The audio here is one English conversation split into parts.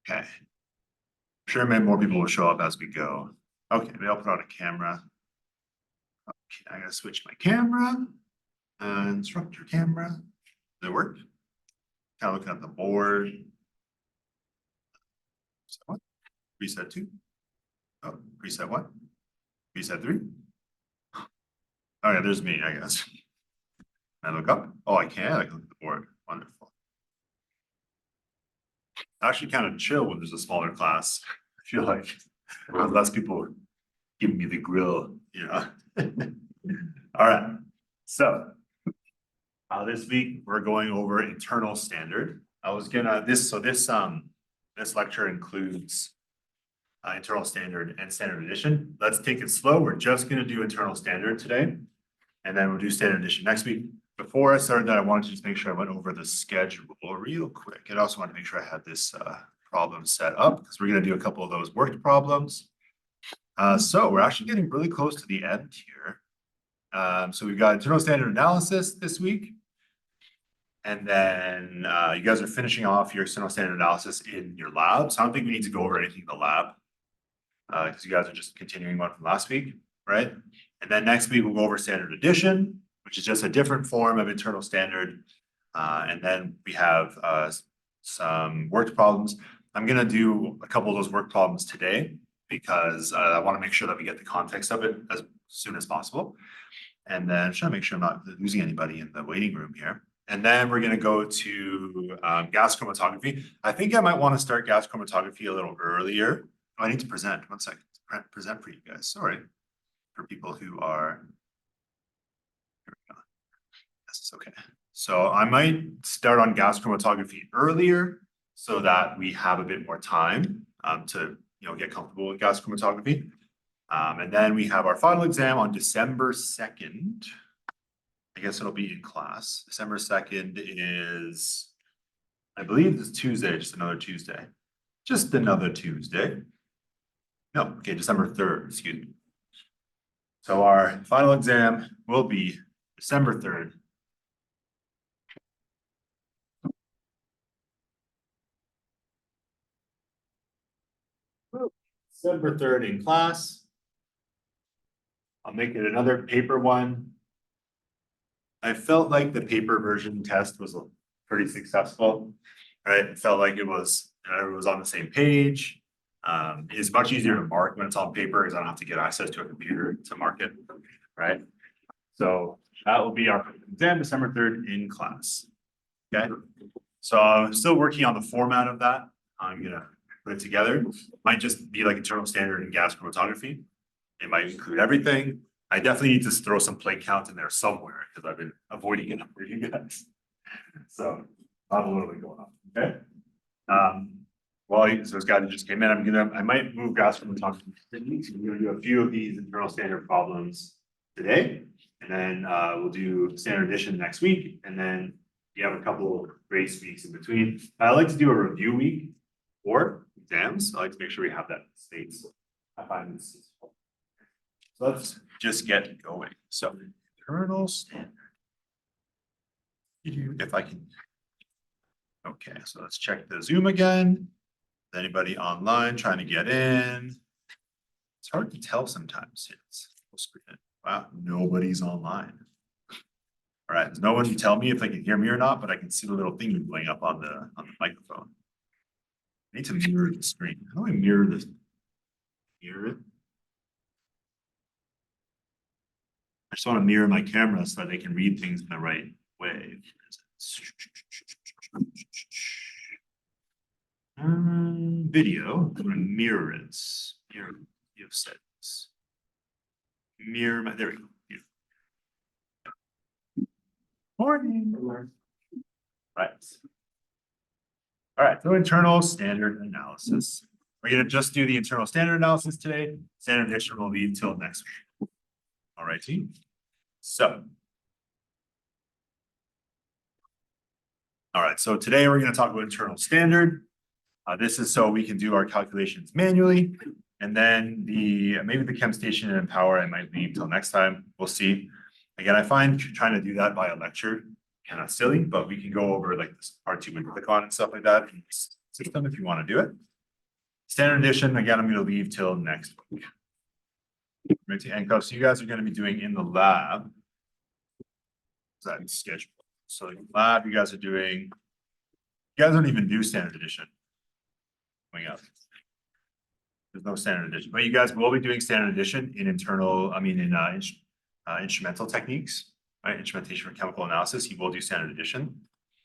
Okay. Sure, maybe more people will show up as we go. Okay, maybe I'll put on a camera. Okay, I gotta switch my camera. Instructor camera. Does it work? Kind of looking at the board. So what? Reset 2. Oh, reset 1. Reset 3. Okay, there's me, I guess. I look up. Oh, I can. I can look at the board. Wonderful. Actually, kind of chill when there's a smaller class. I feel like less people giving me the grill. Yeah. All right. So this week we're going over internal standard. I was gonna this lecture includes internal standard and standard addition. Let's take it slow. We're just gonna do internal standard today, and then we'll do standard addition next week. Before I started that, I wanted to just make sure I went over the schedule real quick. I also want to make sure I had this problem set up because we're going to do a couple of those worked problems. So we're actually getting really close to the end here. So we've got internal standard analysis this week. And then you guys are finishing off your internal standard analysis in your lab. So I don't think we need to go over anything in the lab because you guys are just continuing one from last week, right? And then next week we'll go over standard addition, which is just a different form of internal standard. And then we have some worked problems. I'm going to do a couple of those work problems today because I want to make sure that we get the context of it as soon as possible. And then I'm trying to make sure I'm not losing anybody in the waiting room here. And then we're going to go to gas chromatography. I think I might want to start gas chromatography a little earlier. Oh, I need to present. 1 second. Present for you guys. Sorry. For people who are... Here we go. Yes, okay. So I might start on gas chromatography earlier so that we have a bit more time to get comfortable with gas chromatography. And then we have our final exam on December 2nd. I guess it'll be in class. December 2nd is, I believe it's Tuesday, just another Tuesday. Just another Tuesday. No, okay, December 3rd, excuse me. So our final exam will be December 3rd. December 3rd in class. I'll make it another paper one. I felt like the paper version test was pretty successful, right? It felt like it was on the same page. It's much easier to mark when it's on paper because I don't have to get access to a computer to mark it, right? So that will be our exam December 3rd in class. Okay. So I'm still working on the format of that. I'm gonna put it together. Might just be like internal standard and gas chromatography. It might include everything. I definitely need to throw some plate count in there somewhere because I've been avoiding it for you guys. So I have a little bit going on. Okay. Well, so this guy that just came in, I might move gas chromatography. I'm gonna do a few of these internal standard problems today, and then we'll do standard addition next week, and then you have a couple of grace weeks in between. I like to do a review week for exams. I like to make sure we have that in States. I find this useful. So let's just get going. So internal standard. If I can. Okay, so let's check the Zoom again. Is anybody online trying to get in? It's hard to tell sometimes. Wow, nobody's online. All right, there's no one to tell me if they can hear me or not, but I can see the little thing going up on the microphone. I need to mirror the screen. How do I mirror this? Mirror it. I just want to mirror my camera so that they can read things in the right way. Video. I'm going to mirror it. Mirror. You have settings. Mirror my. There we go. Morning. Right. All right. So internal standard analysis. We're going to just do the internal standard analysis today. Standard addition will be until next week. All right, team. So. All right. So today we're going to talk about internal standard. This is so we can do our calculations manually. And then maybe the chem station and power I might leave till next time. We'll see. Again, I find trying to do that by a lecture kind of silly, but we can go over like this part you would click on and stuff like that in this system if you want to do it. Standard addition, again, I'm going to leave till next week. Right to handcuffs, so you guys are going to be doing in the lab. That schedule. So in lab, you guys are doing, you guys don't even do standard addition. Coming up. There's no standard addition, but you guys will be doing standard addition in instrumental techniques, right? Instrumentation for chemical analysis, you will do standard addition.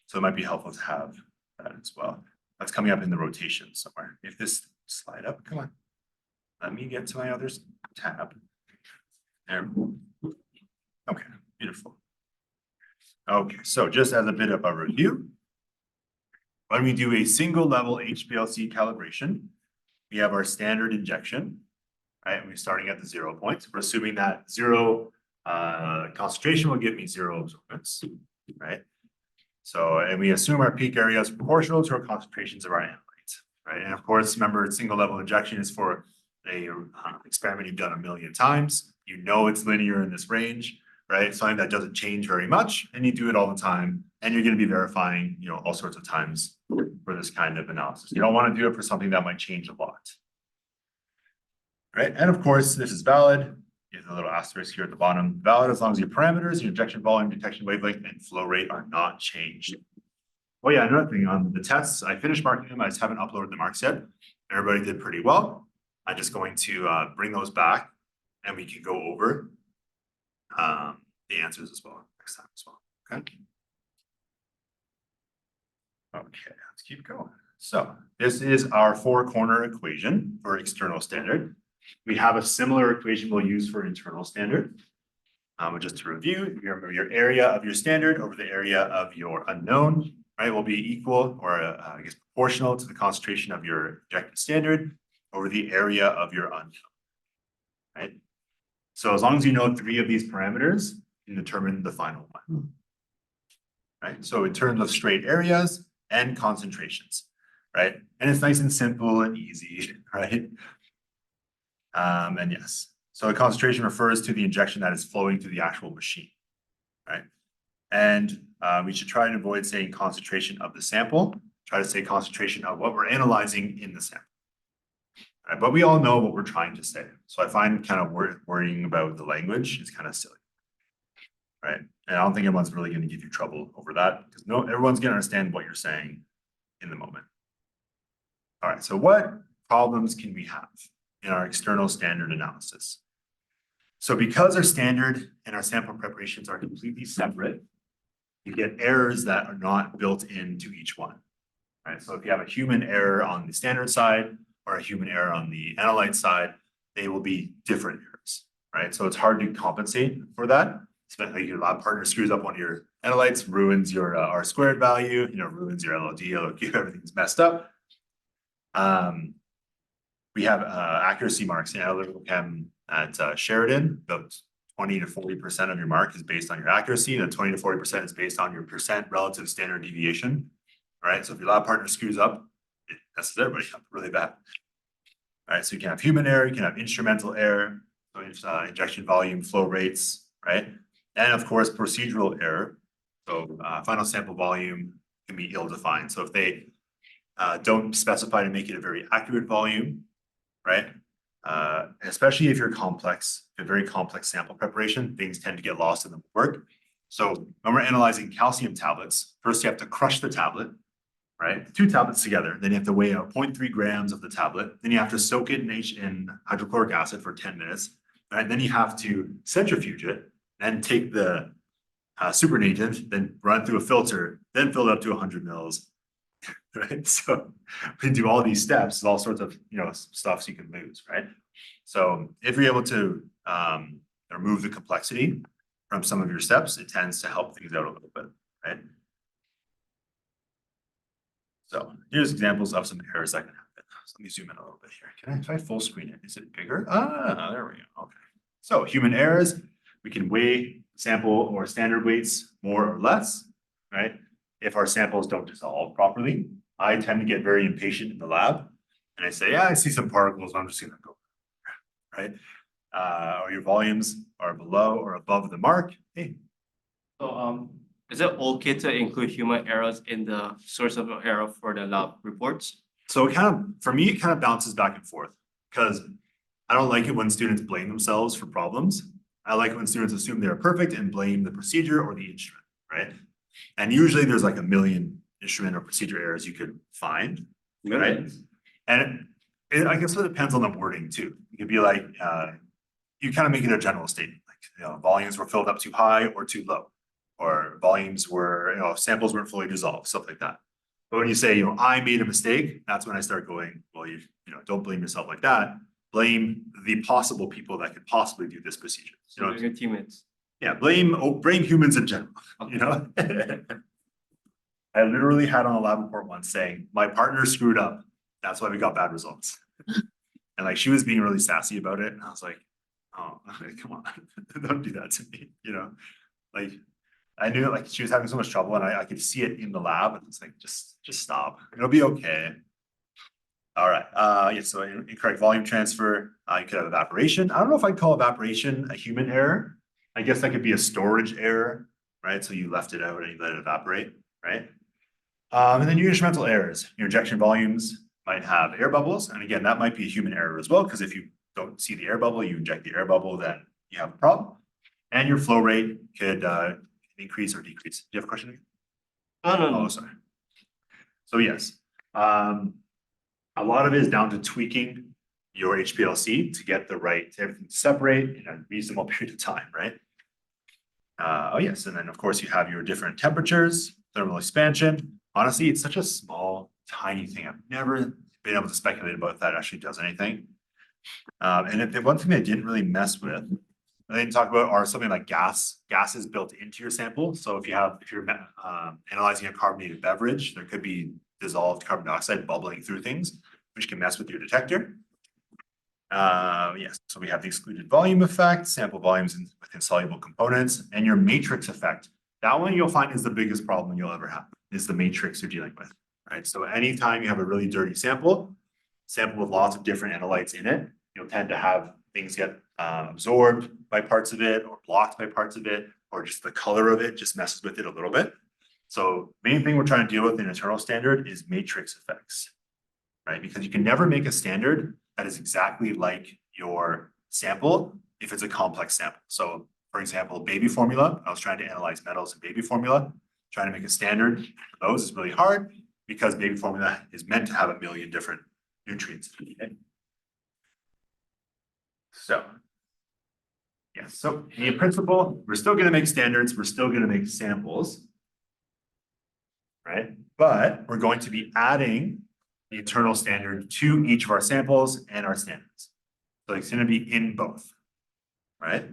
So it might be helpful to have that as well. That's coming up in the rotation somewhere. If this slide up, come on. Let me get to my others tab. There. Okay, beautiful. Okay, so just as a bit of a review, when we do a single level HPLC calibration, we have our standard injection, right? And we're starting at the 0 point. We're assuming that zero concentration will give me zero absorbance, right? So, and we assume our peak area is proportional to our concentrations of our analytes, right? And of course, remember, single level injection is for a experiment you've done 1 million times. You know it's linear in this range, right? Something that doesn't change very much, and you do it all the time, and you're going to be verifying, you know, all sorts of times for this kind of analysis. You don't want to do it for something that might change a lot, right? And of course, this is valid. There's a little asterisk here at the bottom. Valid as long as your parameters, your injection volume, detection wavelength, and flow rate are not changed. Oh yeah, another thing on the tests, I finished marking them. I just haven't uploaded the marks yet. Everybody did pretty well. I'm just going to bring those back, and we can go over the answers as well next time as well. Okay. Okay, let's keep going. So this is our four-corner equation for external standard. We have a similar equation we'll use for internal standard. Just to review, remember your area of your standard over the area of your unknown, right, will be equal or I guess proportional to the concentration of your injected standard over the area of your unknown, right? So as long as you know 3 of these parameters, you can determine the final one, right? So in terms of straight areas and concentrations, right? And it's nice and simple and easy, right? And yes, so the concentration refers to the injection that is flowing through the actual machine, right? And we should try and avoid saying concentration of the sample, try to say concentration of what we're analyzing in the sample. Right? But we all know what we're trying to say. So I find kind of worrying about the language is kind of silly, right? And I don't think anyone's really going to give you trouble over that because everyone's going to understand what you're saying in the moment. All right, so what problems can we have in our external standard analysis? So because our standard and our sample preparations are completely separate, you get errors that are not built into each one, right? So if you have a human error on the standard side or a human error on the analyte side, they will be different errors, right? So it's hard to compensate for that. Especially your lab partner screws up one of your analytes, ruins your R squared value, ruins your LOD, LOQ, everything's messed up. We have accuracy marks in analytical chem at Sheridan. About 20 to 40% of your mark is based on your accuracy, and 20 to 40% is based on your percent relative standard deviation. All right, so if your lab partner screws up, it messes everybody up really bad. All right, so you can have human error, you can have instrumental error, so it's injection volume, flow rates, right? And of course, procedural error. So final sample volume can be ill-defined. So if they don't specify to make it a very accurate volume, right? Especially if you're complex, a very complex sample preparation, things tend to get lost in the work. So when we're analyzing calcium tablets, first you have to crush the tablet, right? 2 tablets together. Then you have to weigh out 0.3 grams of the tablet. Then you have to soak it in hydrochloric acid for 10 minutes. Right? Then you have to centrifuge it and take the supernatant, then run through a filter, then fill it up to 100 mils. Right? So we do all these steps, all sorts of stuff so you can lose, right? So if you're able to remove the complexity from some of your steps, it tends to help things out a little bit, right? So here's examples of some errors that can happen. So let me zoom in a little bit here. If I full screen it, is it bigger? There we go. Okay. So human errors, we can weigh sample or standard weights more or less, right? If our samples don't dissolve properly, I tend to get very impatient in the lab and I say, yeah, I see some particles, I'm just gonna go, right? Or your volumes are below or above the mark. Hey. So Is it okay to include human errors in the source of error for the lab reports? So it kind of, for me, it kind of bounces back and forth because I don't like it when students blame themselves for problems. I like it when students assume they're perfect and blame the procedure or the instrument, right? And usually there's like a million instrument or procedure errors you could find, right? And I guess it depends on the wording too. It could be like, you kind of make it a general statement, like, volumes were filled up too high or too low, or volumes were, samples weren't fully dissolved, stuff like that. But when you say, I made a mistake, that's when I start going, well, don't blame yourself like that. Blame the possible people that could possibly do this procedure. Your teammates. Yeah, blame humans in general, I literally had on a lab report once saying, my partner screwed up. That's why we got bad results. And like, she was being really sassy about it. And I was like, oh, come on, don't do that to me, like, I knew like she was having so much trouble and I could see it in the lab and it's like, just stop. It'll be okay. All right. Yeah, so incorrect volume transfer. You could have evaporation. I don't know if I'd call evaporation a human error. I guess that could be a storage error, right? So you left it out and you let it evaporate, right? And then your instrumental errors. Your injection volumes might have air bubbles. And again, that might be a human error as well, because if you don't see the air bubble, you inject the air bubble, then you have a problem. And your flow rate could increase or decrease. Do you have a question? No. Oh, sorry. So yes, a lot of it is down to tweaking your HPLC to get everything to separate in a reasonable period of time, right? Oh yes, and then of course you have your different temperatures, thermal expansion. Honestly, it's such a small, tiny thing. I've never been able to speculate about if that actually does anything. And the one thing I didn't really mess with, I didn't talk about, are something like gas. Gas is built into your sample. So if you're analyzing a carbonated beverage, there could be dissolved carbon dioxide bubbling through things, which can mess with your detector. Yes, so we have the excluded volume effect, sample volumes with insoluble components, and your matrix effect. That one you'll find is the biggest problem you'll ever have, is the matrix you're dealing with, right? So anytime you have a really dirty sample with lots of different analytes in it, you'll tend to have things get absorbed by parts of it or blocked by parts of it, or just the color of it just messes with it a little bit. So main thing we're trying to deal with in internal standard is matrix effects, right? Because you can never make a standard that is exactly like your sample if it's a complex sample. So for example, baby formula, I was trying to analyze metals in baby formula. Trying to make a standard for those is really hard because baby formula is meant to have a million different nutrients. Okay? So, yeah, so in principle, we're still going to make standards, we're still going to make samples, right? But we're going to be adding the internal standard to each of our samples and our standards. So it's going to be in both, right?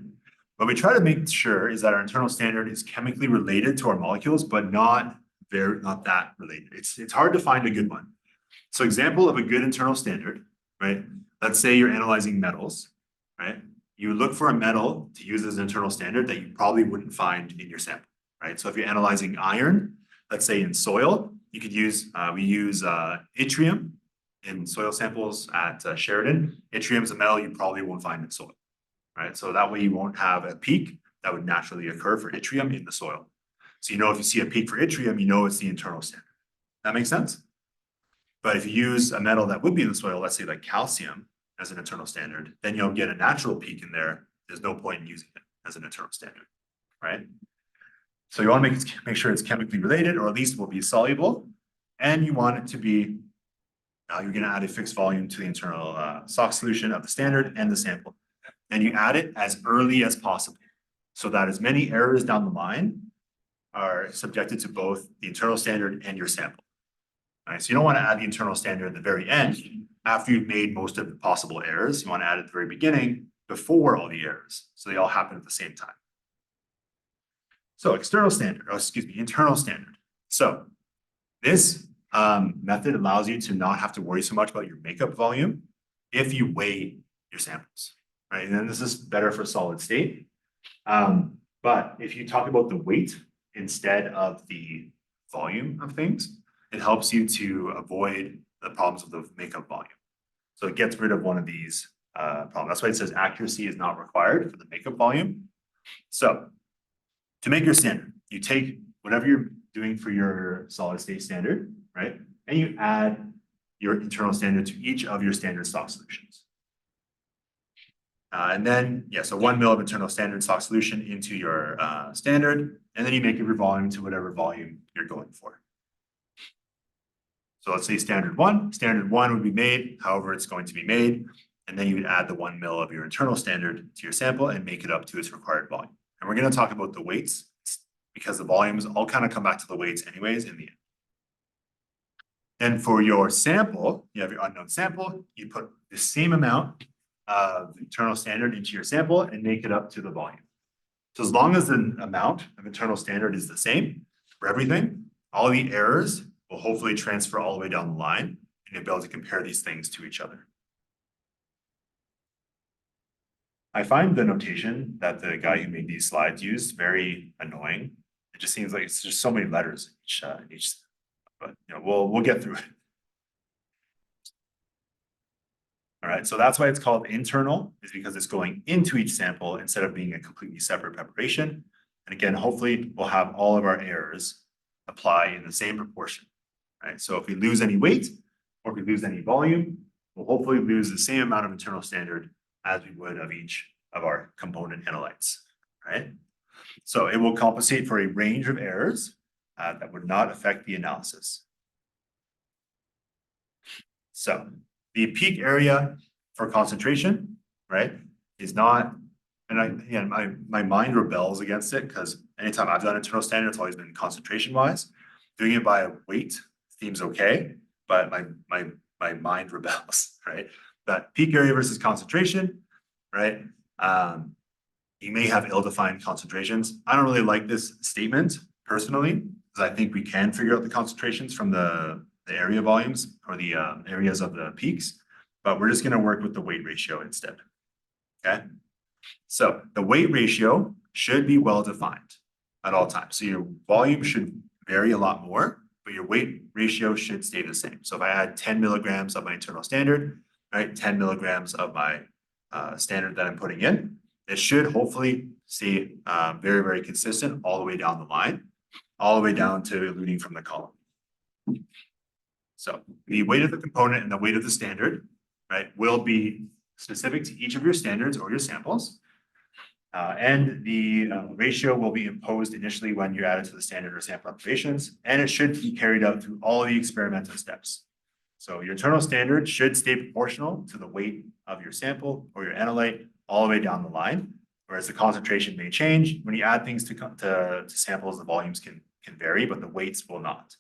What we try to make sure is that our internal standard is chemically related to our molecules, but not that related. It's hard to find a good one. So example of a good internal standard, right? Let's say you're analyzing metals, right? You look for a metal to use as an internal standard that you probably wouldn't find in your sample, right? So if you're analyzing iron, let's say in soil, you could use, we use yttrium in soil samples at Sheridan. Yttrium is a metal you probably won't find in soil, right? So that way you won't have a peak that would naturally occur for yttrium in the soil. So if you see a peak for yttrium, it's the internal standard. That makes sense? But if you use a metal that would be in the soil, let's say like calcium as an internal standard, then you'll get a natural peak in there. There's no point in using it as an internal standard, right? So you want to make sure it's chemically related, or at least will be soluble. And you want it to be, you're going to add a fixed volume to the internal SOX solution of the standard and the sample. And you add it as early as possible so that as many errors down the line are subjected to both the internal standard and your sample. All right, so you don't want to add the internal standard at the very end after you've made most of the possible errors. You want to add it at the very beginning before all the errors, so they all happen at the same time. So internal standard. So this method allows you to not have to worry so much about your makeup volume if you weigh your samples, right? And then this is better for solid state. But if you talk about the weight instead of the volume of things, it helps you to avoid the problems of the makeup volume. So it gets rid of one of these problems. That's why it says accuracy is not required for the makeup volume. So to make your standard, you take whatever you're doing for your solid state standard, right? And you add your internal standard to each of your standard stock solutions. And then, yeah, so 1 mil of internal standard stock solution into your standard, and then you make your volume to whatever volume you're going for. So let's say standard one would be made, however it's going to be made, and then you would add the 1 mil of your internal standard to your sample and make it up to its required volume. And we're going to talk about the weights because the volumes all kind of come back to the weights anyways in the end. Then for your sample, you have your unknown sample, you put the same amount of internal standard into your sample and make it up to the volume. So as long as the amount of internal standard is the same for everything, all the errors will hopefully transfer all the way down the line, and you'll be able to compare these things to each other. I find the notation that the guy who made these slides used very annoying. It just seems like it's just so many letters in each, but you know, we'll get through it. All right, so that's why it's called internal, is because it's going into each sample instead of being a completely separate preparation. And again, hopefully we'll have all of our errors apply in the same proportion, right? So if we lose any weight or if we lose any volume, we'll hopefully lose the same amount of internal standard as we would of each of our component analytes, right? So it will compensate for a range of errors that would not affect the analysis. So the peak area for concentration, right, is not, and my mind rebels against it because anytime I've done internal standard, it's always been concentration wise. Doing it by a weight seems okay, but my mind rebels, right? But peak area versus concentration, right? You may have ill-defined concentrations. I don't really like this statement personally, because I think we can figure out the concentrations from the area volumes or the areas of the peaks, but we're just going to work with the weight ratio instead. Okay. So the weight ratio should be well defined at all times. So your volume should vary a lot more, but your weight ratio should stay the same. So if I add 10 milligrams of my internal standard, right, 10 milligrams of my standard that I'm putting in, it should hopefully stay very, very consistent all the way down the line, all the way down to eluting from the column. So the weight of the component and the weight of the standard, right, will be specific to each of your standards or your samples. And the ratio will be imposed initially when you're added to the standard or sample observations, and it should be carried out through all of the experimental steps. So your internal standard should stay proportional to the weight of your sample or your analyte all the way down the line, whereas the concentration may change. When you add things to samples, the volumes can vary, but the weights will not.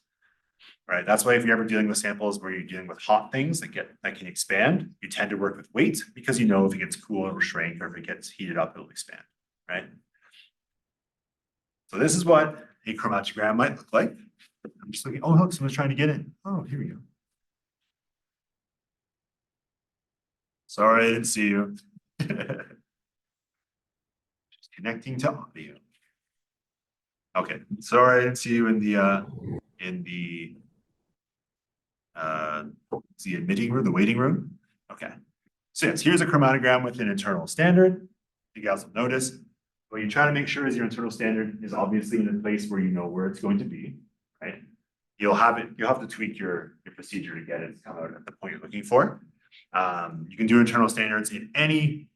Right. That's why if you're ever dealing with samples where you're dealing with hot things that can expand, you tend to work with weight because you know if it gets cool, it'll shrink, or if it gets heated up, it'll expand. Right. So this is what a chromatogram might look like. I'm just looking. Oh, look, someone's trying to get in. Oh, here we go. Sorry, I didn't see you. Just connecting to audio. Okay. Sorry, I didn't see you in the admitting room, the waiting room. Okay. So yes, here's a chromatogram with an internal standard. You guys will notice what you're trying to make sure is your internal standard is obviously in a place where you know where it's going to be, right? You'll have to tweak your procedure to get it to come out at the point you're looking for. You can do internal standards in any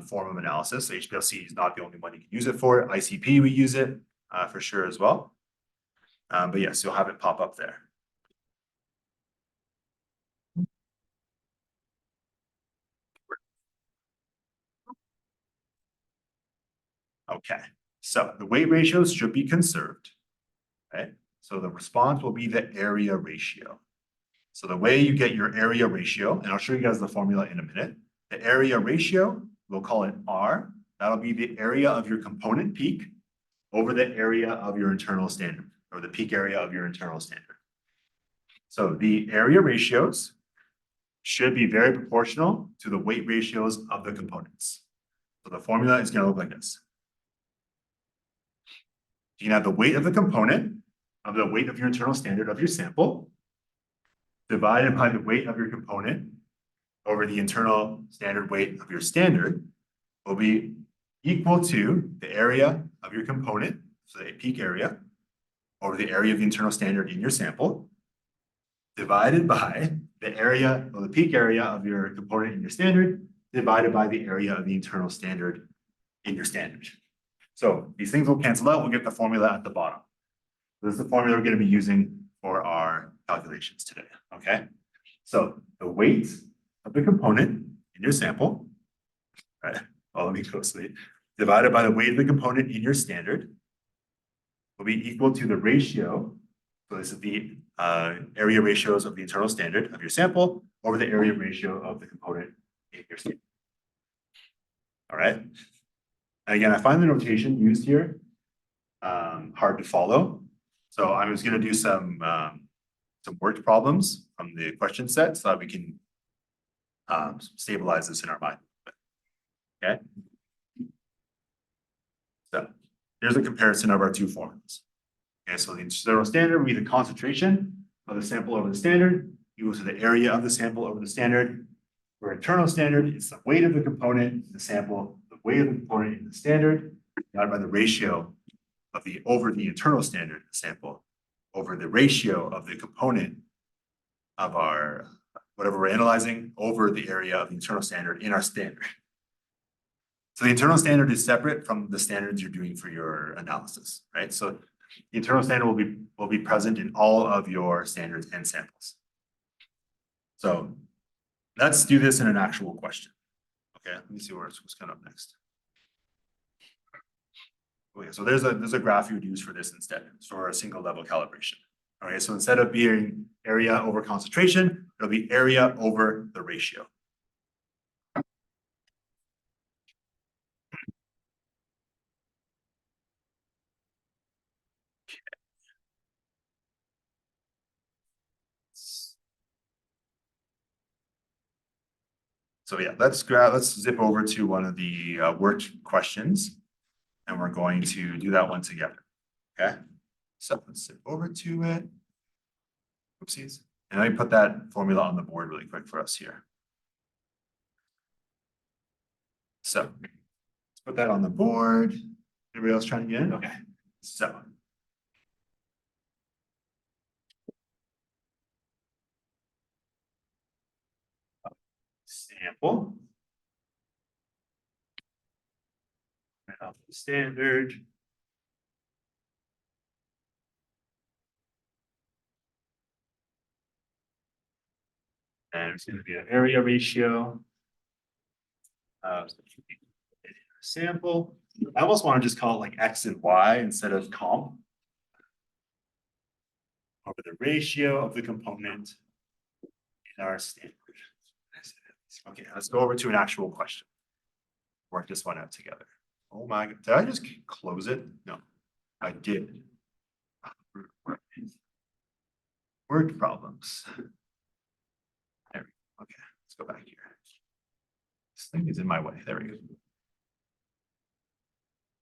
form of analysis. So HPLC is not the only one you can use it for. ICP, we use it for sure as well. But yes, you'll have it pop up there. Okay, so the weight ratios should be conserved, okay? So the response will be the area ratio. So the way you get your area ratio, and I'll show you guys the formula in a minute, the area ratio, we'll call it R, that'll be the area of your component peak over the area of your internal standard, or the peak area of your internal standard. So the area ratios should be very proportional to the weight ratios of the components. So the formula is going to look like this. You can have the weight of the component of the weight of your internal standard of your sample divided by the weight of your component over the internal standard weight of your standard will be equal to the area of your component, so a peak area, over the area of the internal standard in your sample, divided by the area, or the peak area of your component in your standard, divided by the area of the internal standard in your standard. So these things will cancel out. We'll get the formula at the bottom. This is the formula we're going to be using for our calculations today, okay? So the weight of the component in your sample, right, follow me closely, divided by the weight of the component in your standard will be equal to the ratio. So this is the area ratios of the internal standard of your sample over the area ratio of the component in your standard. All right. And again, I find the notation used here hard to follow. So I'm just going to do some worked problems from the question set so that we can stabilize this in our mind. Okay. So here's a comparison of our two formulas. Okay, so the internal standard will be the concentration of the sample over the standard equal to the area of the sample over the standard. For internal standard, it's the weight of the component in the sample, the weight of the component in the standard, divided by the ratio of the over the internal standard sample over the ratio of the component of our whatever we're analyzing over the area of the internal standard in our standard. So the internal standard is separate from the standards you're doing for your analysis, right? So the internal standard will be present in all of your standards and samples. So let's do this in an actual question. Okay, let me see what's coming up next. Okay, so there's a graph you would use for this instead, for a single level calibration. Okay, so instead of being area over concentration, it'll be area over the ratio. So yeah, let's zip over to one of the worked questions, and we're going to do that one together. Okay, so let's zip over to it. Oopsies. And let me put that formula on the board really quick for us here. So let's put that on the board. Everybody else trying to get in? Okay, so sample. Right off the standard. And it's going to be an area ratio. Sample. I almost want to just call it like X and Y instead of comp. Over the ratio of the component in our standard. Okay, let's go over to an actual question. Work this one out together. Oh my God, did I just close it? No, I did. Word problems. There we go. Okay, let's go back here. This thing is in my way. There we go.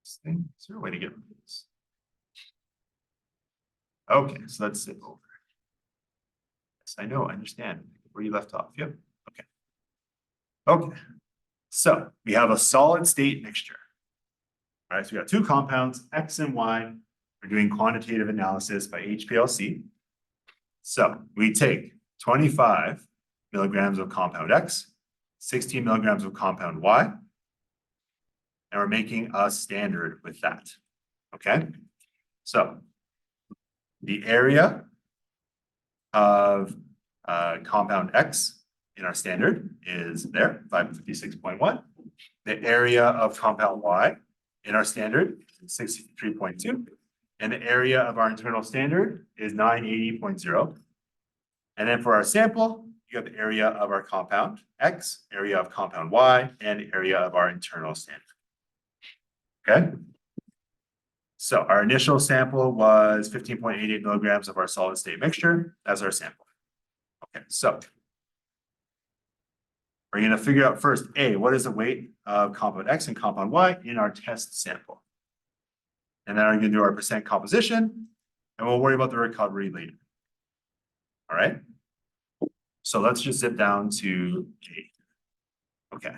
This thing, is there a way to get rid of this? Okay, so let's zip over. Yes, I know, I understand where you left off. Yep. Okay. Okay. So we have a solid state mixture. All right, so we got two compounds, X and Y. We're doing quantitative analysis by HPLC. So we take 25 milligrams of compound X, 16 milligrams of compound Y, and we're making a standard with that. Okay, so the area of compound X in our standard is there, 556.1. The area of compound Y in our standard is 63.2. And the area of our internal standard is 980.0. And then for our sample, you have the area of our compound X, area of compound Y, and area of our internal standard. Okay. So our initial sample was 15.88 milligrams of our solid state mixture as our sample. Okay, so we're going to figure out first, A, what is the weight of compound X and compound Y in our test sample? And then we're going to do our percent composition, and we'll worry about the recovery later. All right. So let's just zip down to A. Okay.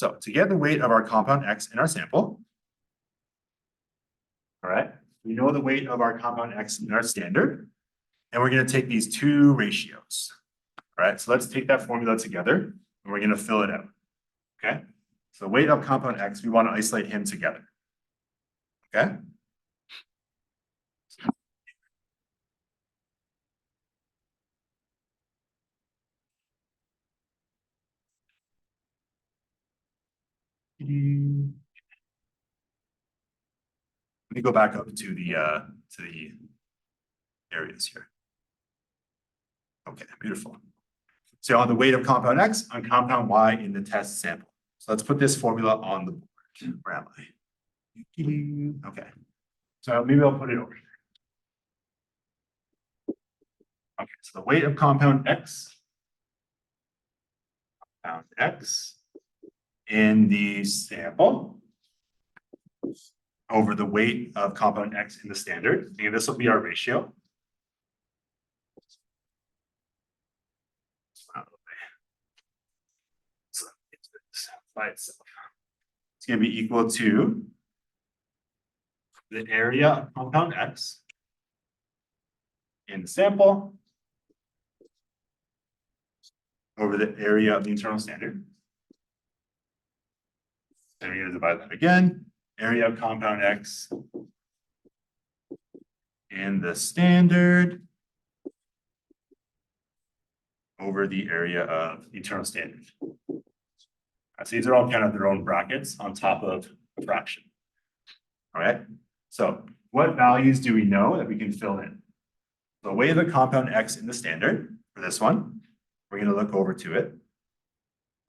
So to get the weight of our compound X in our sample, all right, we know the weight of our compound X in our standard, and we're going to take these two ratios. All right, so let's take that formula together, and we're going to fill it out. Okay, so weight of compound X, we want to isolate him together. Okay. Let me go back up to the areas here. Okay, beautiful. So on the weight of compound X on compound Y in the test sample. So let's put this formula on the board. Where am I? Okay. So maybe I'll put it over here. Okay, so the weight of compound X in the sample over the weight of compound X in the standard. And this will be our ratio. By itself. It's going to be equal to the area of compound X in the sample over the area of the internal standard. And we're going to divide that again. Area of compound X in the standard over the area of the internal standard. So these are all kind of their own brackets on top of a fraction. All right. So what values do we know that we can fill in? The weight of the compound X in the standard for this one, we're going to look over to it.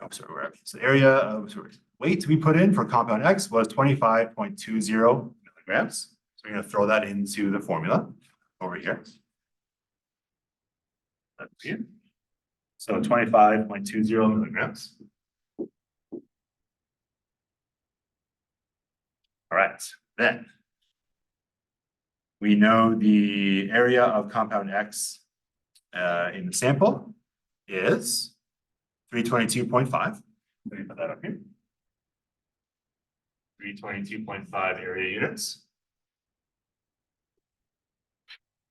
Oh, sorry, where are we? So the area of weight we put in for compound X was 25.20 milligrams. So we're going to throw that into the formula over here. So 25.20 milligrams. All right, then we know the area of compound X in the sample is 322.5. Let me put that up here. 322.5 area units.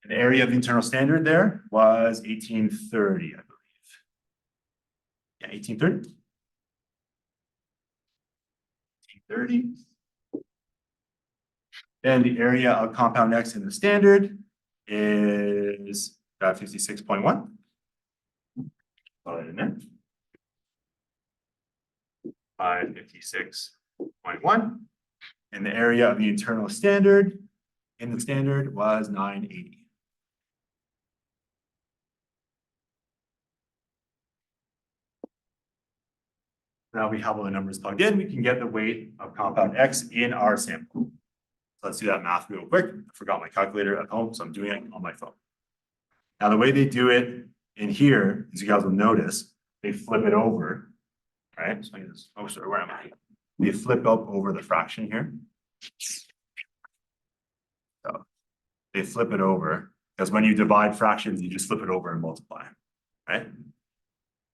And the area of the internal standard there was 1830, I believe. Yeah, 1830. 1830. And the area of compound X in the standard is 56.1. Put it in there. 556.1. And the area of the internal standard in the standard was 980. Now we have all the numbers plugged in, we can get the weight of compound X in our sample. So let's do that math real quick. I forgot my calculator at home, so I'm doing it on my phone. Now the way they do it in here, as you guys will notice, they flip it over, right? So I just, oh, sorry, where am I? They flip up over the fraction here. So they flip it over, because when you divide fractions, you just flip it over and multiply, right?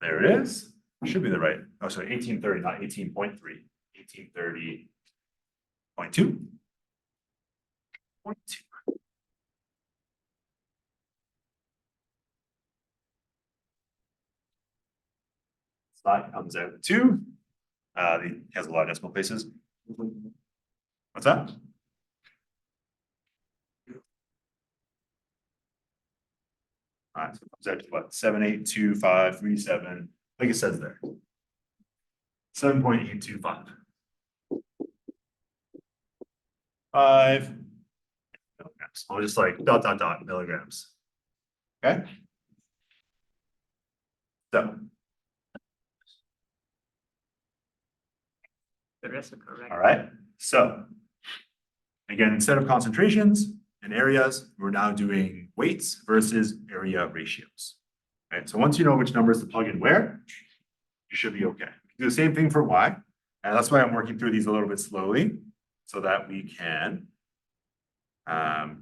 There it is. Should be the right. Oh, sorry, 1830, not 18.3. 1830.2. 0.2. So that comes out to it has a lot of decimal places. What's that? All right, so it comes out to what? 7.82537, like it says there. 7.825. 5 milligrams. I'll just like ... milligrams. Okay. So The rest are correct. all right. So again, instead of concentrations and areas, we're now doing weights versus area ratios. Right. So once you know which numbers to plug in where, you should be okay. Do the same thing for Y. And that's why I'm working through these a little bit slowly so that we can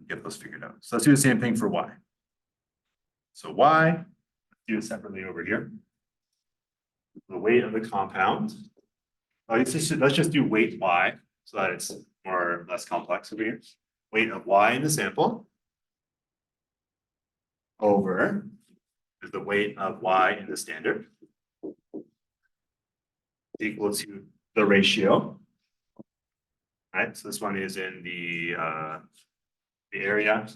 get those figured out. So let's do the same thing for Y. So Y, do it separately over here. The weight of the compound Let's just do weight y so that it's more or less complex over here. Weight of y in the sample over is the weight of y in the standard equal to the ratio. Right, so this one is in the area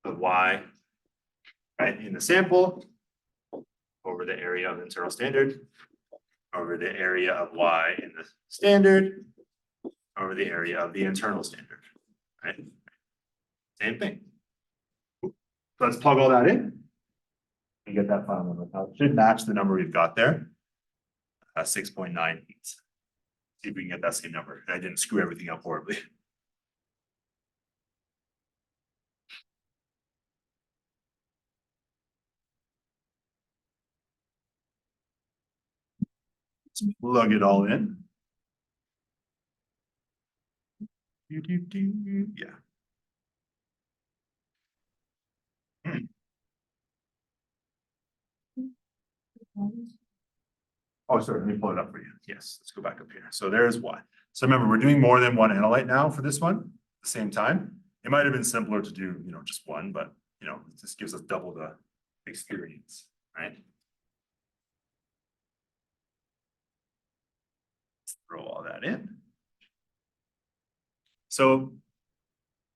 of y, right, in the sample over the area of the internal standard over the area of y in the standard over the area of the internal standard, right? Same thing. Let's plug all that in and get that final number. Now, it should match the number we've got there, 6.98. See if we can get that same number. I didn't screw everything up horribly. Let's plug it all in. Yeah. Oh, sorry, let me pull it up for you. Yes, let's go back up here. So there's Y. So remember, we're doing more than one analyte now for this one at the same time. It might have been simpler to do, just one, but this gives us double the experience, right? Let's throw all that in. So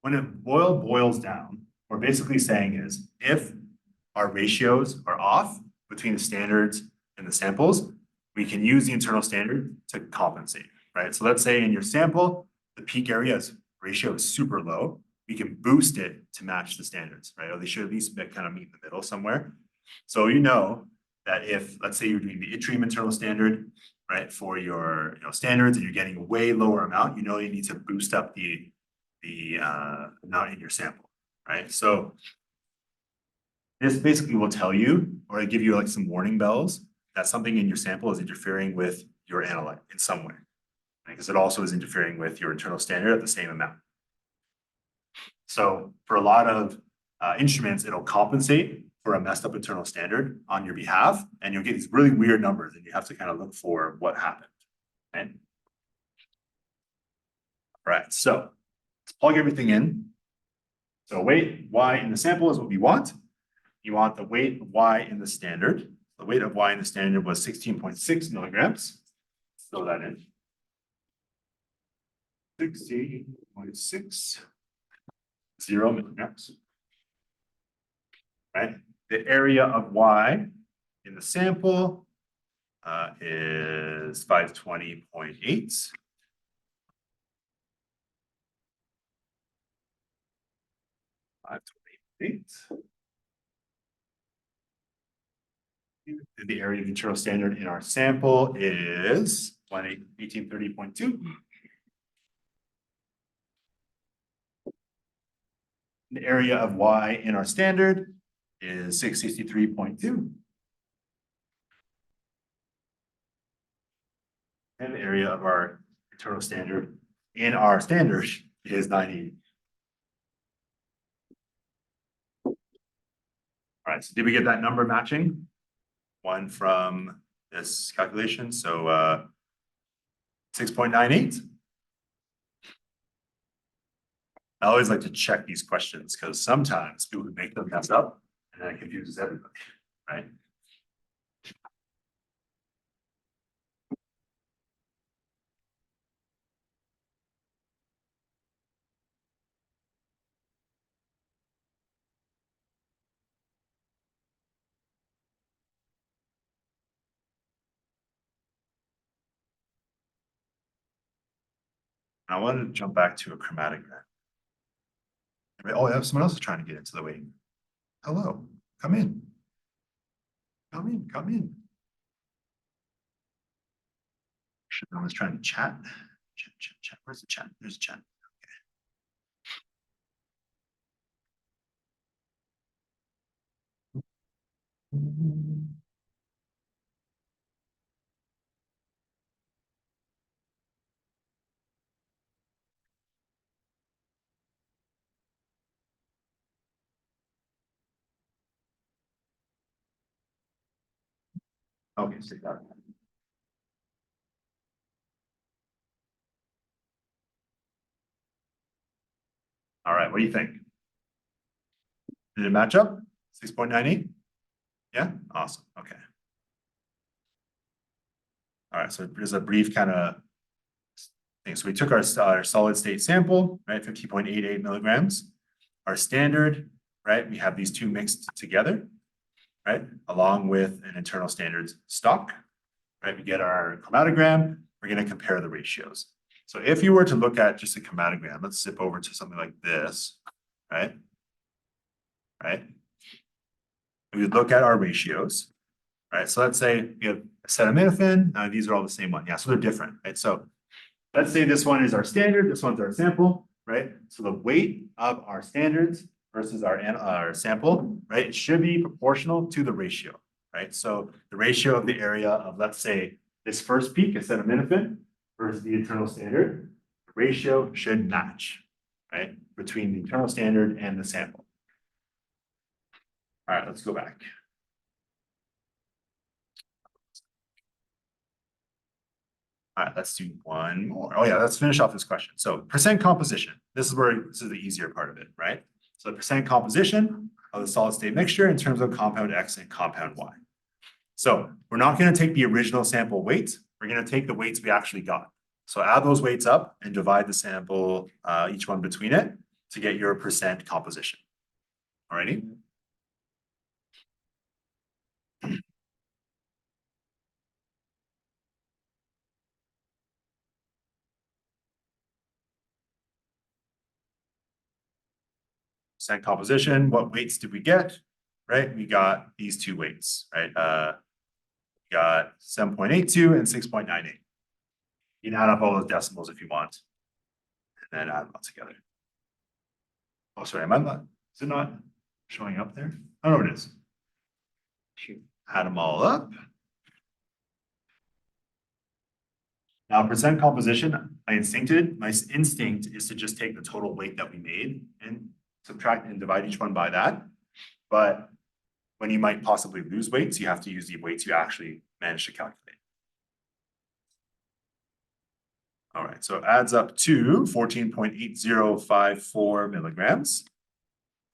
when a boils down, what we're basically saying is if our ratios are off between the standards and the samples, we can use the internal standard to compensate, right? So let's say in your sample, the peak area's ratio is super low. We can boost it to match the standards, right? Or they should at least kind of meet in the middle somewhere. So you know that if, let's say you're doing the yttrium internal standard, right, for your standards and you're getting a way lower amount, you need to boost up the amount in your sample, right? So this basically will tell you, or give you like some warning bells that something in your sample is interfering with your analyte in some way, because it also is interfering with your internal standard at the same amount. So for a lot of instruments, it'll compensate for a messed up internal standard on your behalf, and you'll get these really weird numbers, and you have to kind of look for what happened. Okay? All right, so let's plug everything in. So weight y in the sample is what we want. You want the weight of y in the standard. The weight of y in the standard was 16.6 milligrams. Throw that in. 16.60 milligrams. Right? The area of y in the sample is 520.8. 528. And the area of the internal standard in our sample is 1830.2. The area of y in our standard is 663.2. And the area of our internal standard in our standard is 90. All right, so did we get that number matching? One from this calculation, so 6.98. I always like to check these questions because sometimes people would make them mess up and that confuses everybody, right? I wanted to jump back to a chromatograph. Oh, yeah, someone else is trying to get into the waiting. Hello, come in. Come in, come in. I was trying to chat. Chat. Where's the chat? There's a chat. Okay. Okay, so that. All right, what do you think? Did it match up? 6.98? Yeah, awesome. Okay. All right, so there's a brief kind of thing. So we took our solid state sample, right, 50.88 milligrams. Our standard, right, we have these two mixed together, right, along with an internal standards stock, right? We get our chromatogram, we're going to compare the ratios. So if you were to look at just a chromatogram, let's zip over to something like this, right? Right? We would look at our ratios, right? So let's say we have acetaminophen, these are all the same one. Yeah, so they're different, right? So let's say this one is our standard, this one's our sample, right? So the weight of our standards versus our sample, right? It should be proportional to the ratio, right? So the ratio of the area of, let's say, this first peak, acetaminophen, versus the internal standard, the ratio should match, right? Between the internal standard and the sample. All right, let's go back. All right, let's do one more. Oh yeah, let's finish off this question. So percent composition. This is the easier part of it, right? So the percent composition of the solid state mixture in terms of compound X and compound Y. So we're not going to take the original sample weight. We're going to take the weights we actually got. So add those weights up and divide the sample, each one between it, to get your percent composition. All righty. Percent composition, what weights did we get? Right, we got these two weights, right? We got 7.82 and 6.98. You can add up all those decimals if you want, and then add them all together. Oh, sorry, am I not? Is it not showing up there? I don't know what it is. Add them all up. Now, percent composition, my instinct is to just take the total weight that we made and subtract and divide each one by that. But when you might possibly lose weights, you have to use the weights you actually managed to calculate. All right, so it adds up to 14.8054 milligrams.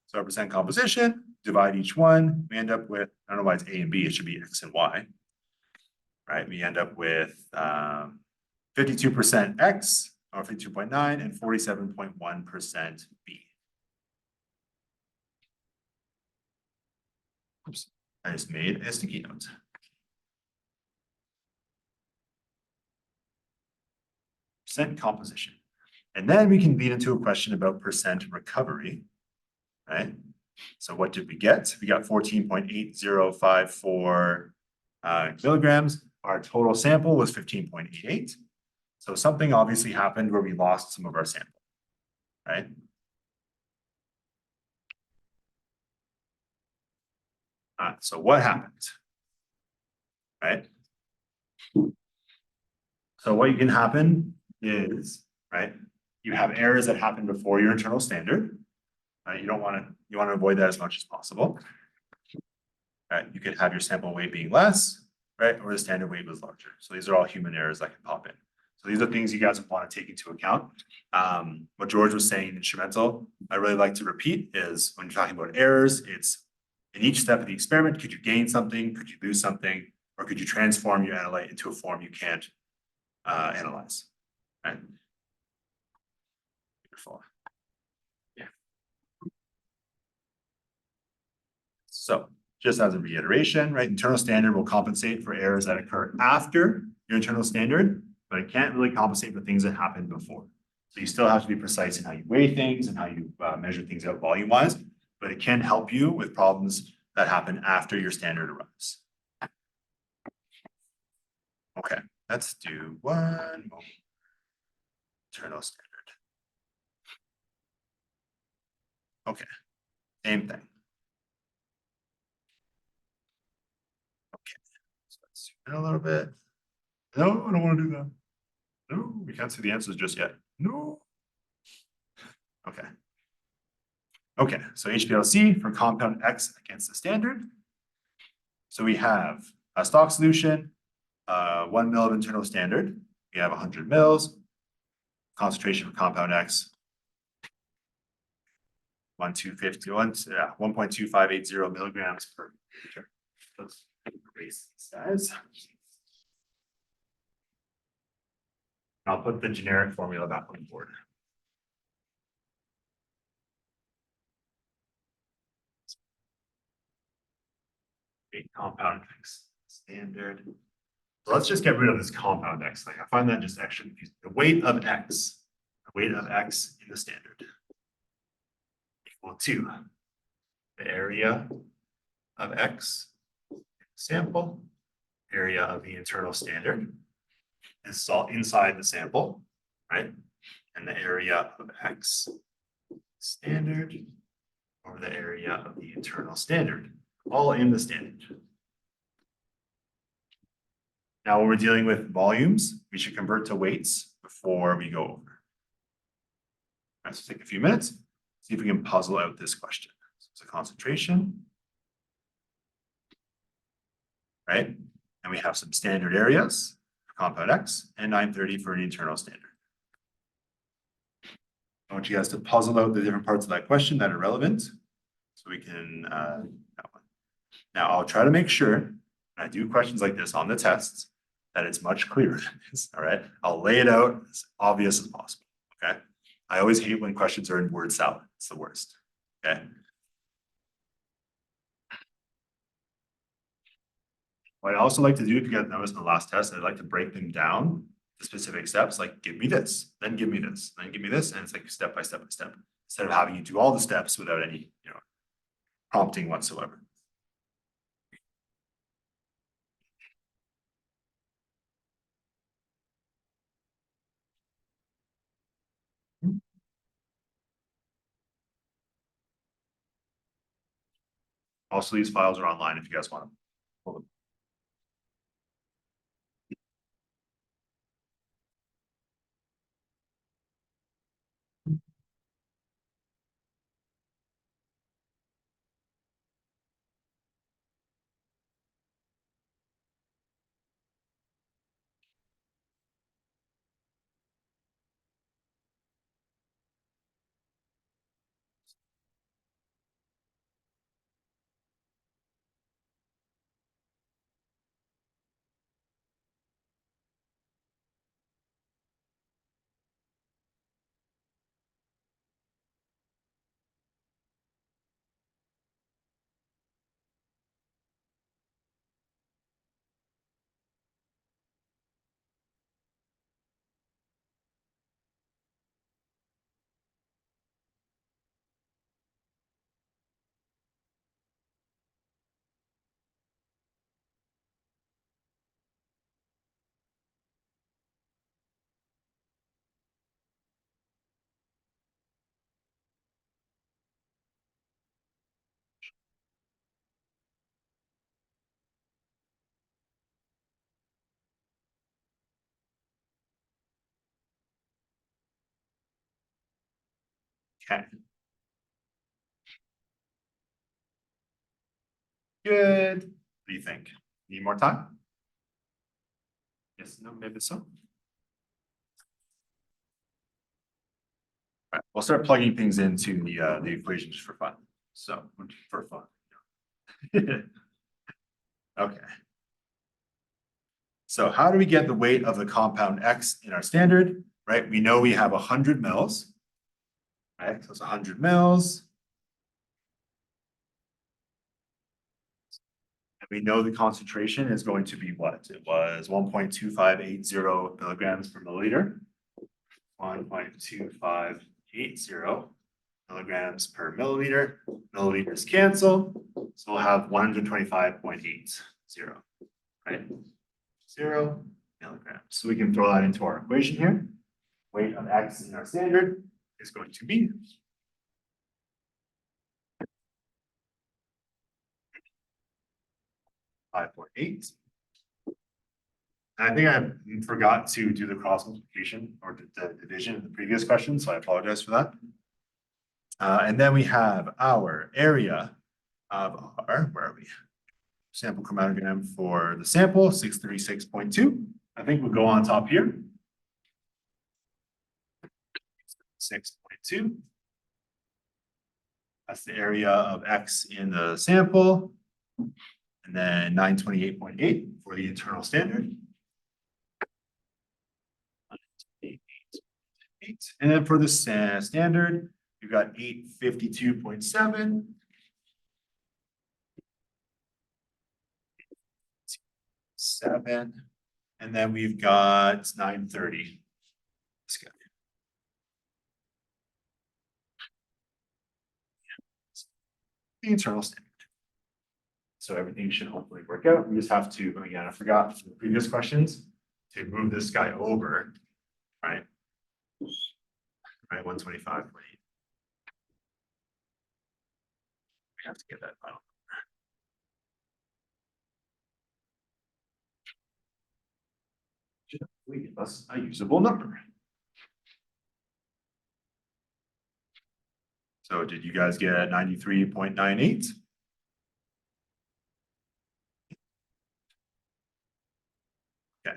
So our percent composition, divide each one, we end up with, I don't know why it's A and B, it should be X and Y. Right, we end up with 52% X, or 52.9, and 47.1% B. Oops, I just made a sticky note. Percent composition. And then we can lead into a question about percent recovery, right? So what did we get? We got 14.8054 milligrams. Our total sample was 15.88. So something obviously happened where we lost some of our sample, right? So what happened, right? So what can happen is, right, you have errors that happen before your internal standard. You want to avoid that as much as possible. Right, you could have your sample weight being less, right, or the standard weight was larger. So these are all human errors that can pop in. So these are things you guys want to take into account. What George was saying in instrumental, I really like to repeat is when you're talking about errors, it's in each step of the experiment, could you gain something, could you lose something, or could you transform your analyte into a form you can't analyze, right? Beautiful. Yeah. So just as a reiteration, right, internal standard will compensate for errors that occur after your internal standard, but it can't really compensate for things that happened before. So you still have to be precise in how you weigh things and how you measure things out volume-wise, but it can help you with problems that happen after your standard arrives. Okay, let's do one more. Internal standard. Okay, same thing. Okay, so let's zoom in a little bit. No, I don't want to do that. No, we can't see the answers just yet. No. Okay. Okay, so HPLC for compound X against the standard. So we have a stock solution, 1 mil of internal standard. We have 100 mils. Concentration for compound X. 1.2580 milligrams per liter. Let's erase these guys. I'll put the generic formula back on the board. Compound X standard. So let's just get rid of this compound X thing. I find that just extra confusing. The weight of X in the standard equal to the area of X sample, area of the internal standard is all inside the sample, right? And the area of X standard over the area of the internal standard, all in the standard. Now, when we're dealing with volumes, we should convert to weights before we go over. Let's take a few minutes, see if we can puzzle out this question. So it's a concentration, right? And we have some standard areas for compound X and 930 for an internal standard. I want you guys to puzzle out the different parts of that question that are relevant. So we can, that one. Now I'll try to make sure when I do questions like this on the tests that it's much clearer than this, all right? I'll lay it out as obvious as possible, okay? I always hate when questions are in word salad. It's the worst, okay? What I also like to do, if you guys noticed in the last test, I'd like to break them down to specific steps, like give me this, then give me this, then give me this, and it's like step by step by step, instead of having you do all the steps without any, prompting whatsoever. Also, these files are online if you guys want to pull them. Okay. Good. What do you think? Need more time? Yes, no, maybe so. All right, we'll start plugging things into the equation just for fun. So for fun. Okay. So how do we get the weight of the compound X in our standard? Right? We know we have 100 mils. Right? So it's 100 mils. And we know the concentration is going to be what? It was 1.2580 milligrams per milliliter. 1.2580 milligrams per milliliter. Milliliters cancel. So we'll have 125.80, right? 0 milligrams. So we can throw that into our equation here. Weight of X in our standard is going to be 5.8. And I think I forgot to do the cross multiplication or the division in the previous question, so I apologize for that. And then we have our area of our, where are we? Sample chromatogram for the sample, 636.2. I think we'll go on top here. 6.2. That's the area of X in the sample. And then 928.8 for the internal standard. And then for the standard, you've got 852.7. 7. And then we've got 930. This guy. The internal standard. So everything should hopefully work out. We just have to, again, I forgot from the previous questions to move this guy over, right? Right, 125.8. We have to get that final. We give us a usable number. So did you guys get 93.98? Okay.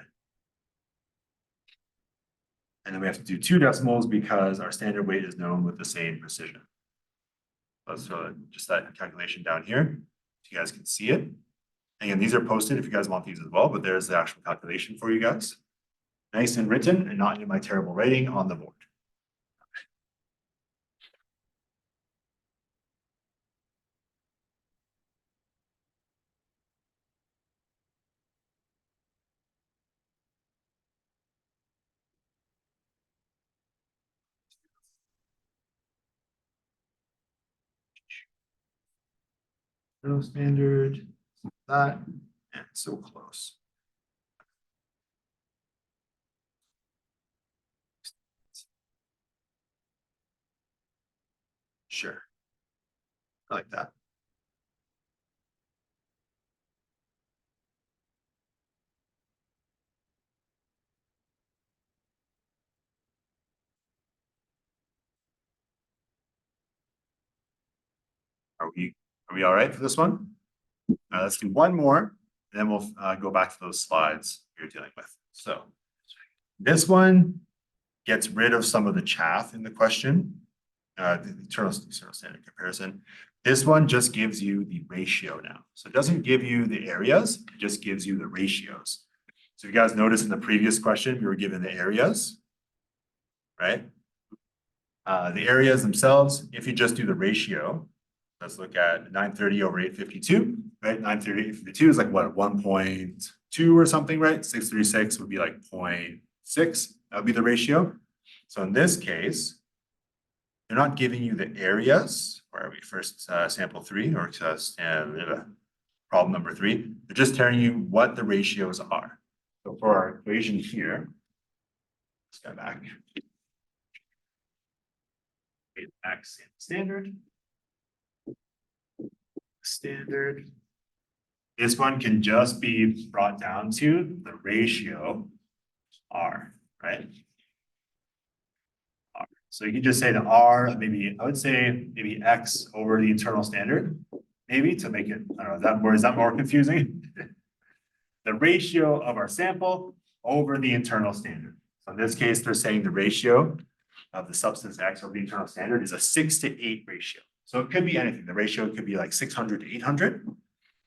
And then we have to do 2 decimals because our standard weight is known with the same precision. So just that calculation down here, so you guys can see it. Again, these are posted if you guys want these as well, but there's the actual calculation for you guys. Nice and written and not in my terrible writing on the board. No standard, that, and so close. Sure. I like that. Are we all right for this one? Let's do one more, and then we'll go back to those slides you're dealing with. So this one gets rid of some of the chaff in the question, the internal standard comparison. This one just gives you the ratio now. So it doesn't give you the areas, it just gives you the ratios. So if you guys notice in the previous question, we were given the areas, right? The areas themselves, if you just do the ratio, let's look at 930 over 852, right? 930, 852 is like what, 1.2 or something, right? 636 would be like 0.6, that would be the ratio. So in this case, they're not giving you the areas, where are we first, sample 3 or problem number 3. They're just telling you what the ratios are. So for our equation here, let's go back. X in standard. Standard. This one can just be brought down to the ratio R, right? R. So you can just say the R, maybe I would say maybe X over the internal standard, maybe to make it, I don't know, is that more confusing? The ratio of our sample over the internal standard. So in this case, they're saying the ratio of the substance X over the internal standard is a 6:8 ratio. So it could be anything. The ratio could be like 600 to 800,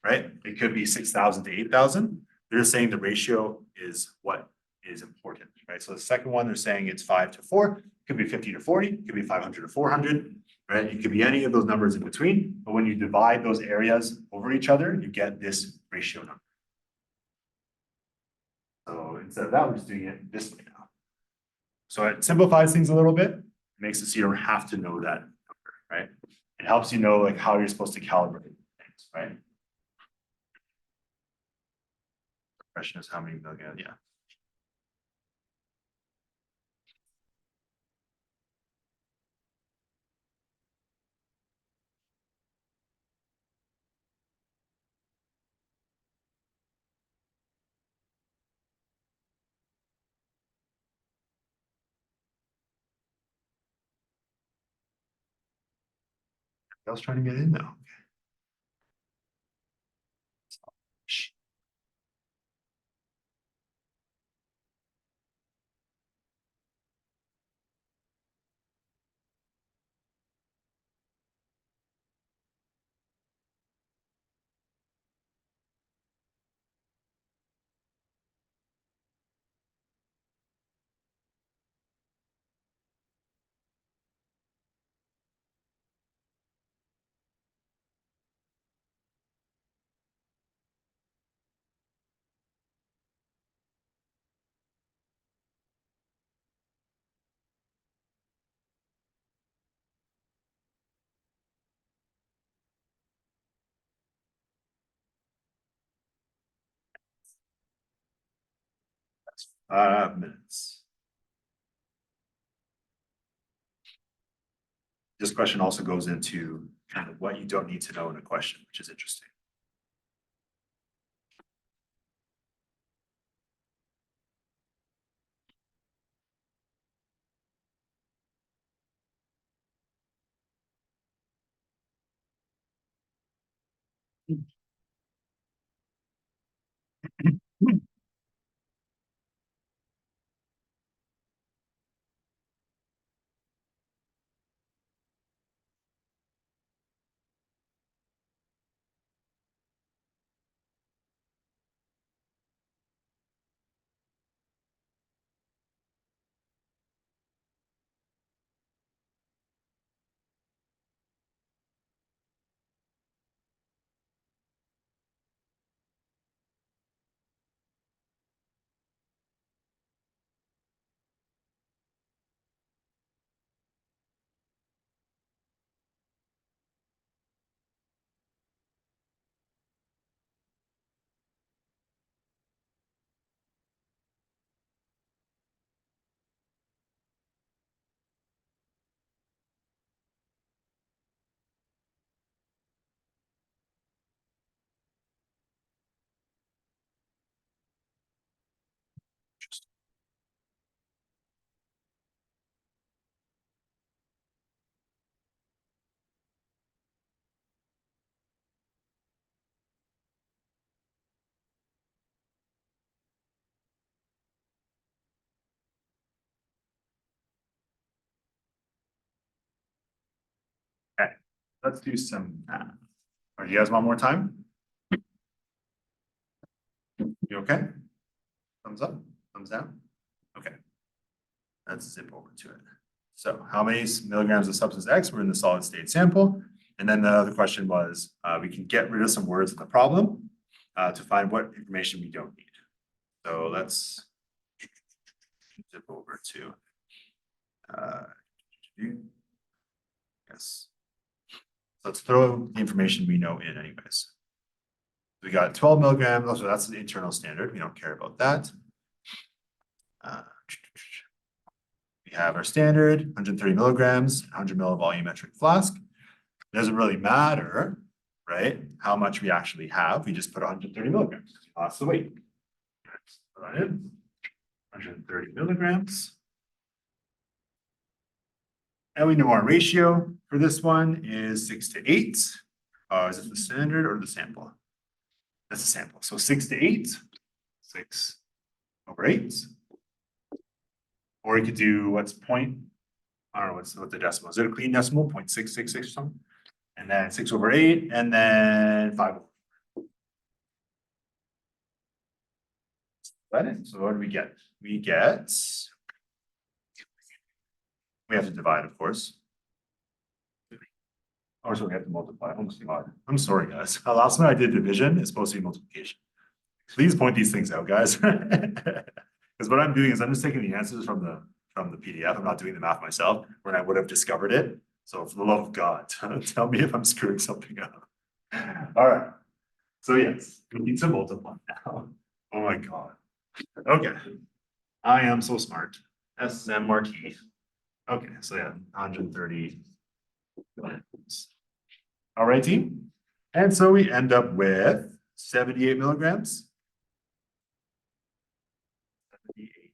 right? It could be 6,000 to 8,000. They're just saying the ratio is what is important, right? So the second one, they're saying it's 5 to 4, it could be 50 to 40, it could be 500 to 400, right? It could be any of those numbers in between, but when you divide those areas over each other, you get this ratio number. So instead of that, we're just doing it this way now. So it simplifies things a little bit, makes it so you don't have to know that number, right? It helps you know like how you're supposed to calibrate things, right? The question is how many million, yeah. I was trying to get in now. Minutes. This question also goes into kind of what you don't need to know in a question, which is interesting. Okay, let's do some math. Or do you guys want more time? You okay? Thumbs up, thumbs down? Okay. Let's zip over to it. So how many milligrams of substance X were in the solid state sample? And then the other question was, we can get rid of some words in the problem to find what information we don't need. So let's zip over to yes. Let's throw the information we know in anyways. We got 12 milligrams. Oh, so that's the internal standard. We don't care about that. We have our standard 130 milligrams, 100 ml volumetric flask. It doesn't really matter, right? How much we actually have. We just put 130 milligrams. That's the weight. Put that in. 130 milligrams. And we know our ratio for this one is 6:8. Is it the standard or the sample? That's the sample. So 6:8, 6/8. Or you could do what's point, I don't know what the decimal is. It a clean decimal, 0.666 or something? And then 6/8, and then 5. So what do we get? We have to divide, of course. Or so we have to multiply. I'm sorry, guys. Last time I did division, it's supposed to be multiplication. Please point these things out, guys. Because what I'm doing is I'm just taking the answers from the PDF. I'm not doing the math myself when I would have discovered it. So for the love of God, tell me if I'm screwing something up. All right. So yes, we need to multiply now. Oh my God. Okay. I am so smart. SMRT. Okay, so yeah, 130. All right, team. And so we end up with 78 milligrams. 78.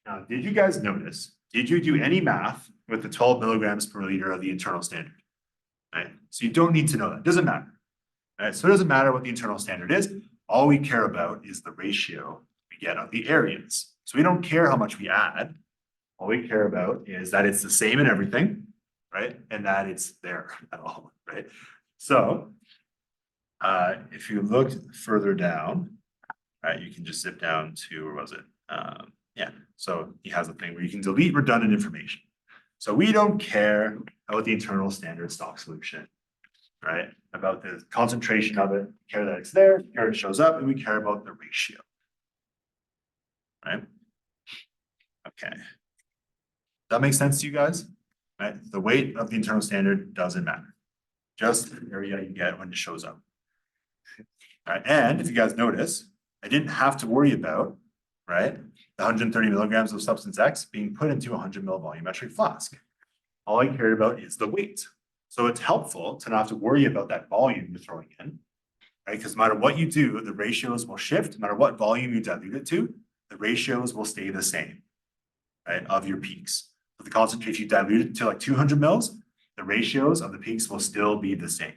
Now, did you guys notice? Did you do any math with the 12 milligrams per liter of the internal standard? Right. So you don't need to know that. It doesn't matter. Right. So it doesn't matter what the internal standard is. All we care about is the ratio we get of the areas. So we don't care how much we add. All we care about is that it's the same in everything, right? And that it's there at all, right? So if you look further down, right, you can just zip down to, where was it? Yeah, so he has a thing where you can delete redundant information. So we don't care about the internal standard stock solution, right? About the concentration of it, we care that it's there, we care it shows up, and we care about the ratio, right? Okay. That makes sense to you guys, right? The weight of the internal standard doesn't matter. Just the area you get when it shows up. All right, and if you guys notice, I didn't have to worry about, right? The 130 milligrams of substance X being put into a 100 ml volumetric flask. All I care about is the weight. So it's helpful to not have to worry about that volume you're throwing in, right? Because no matter what you do, the ratios will shift. No matter what volume you dilute it to, the ratios will stay the same, right, of your peaks. So the concentration, if you dilute it to like 200 mils, the ratios of the peaks will still be the same.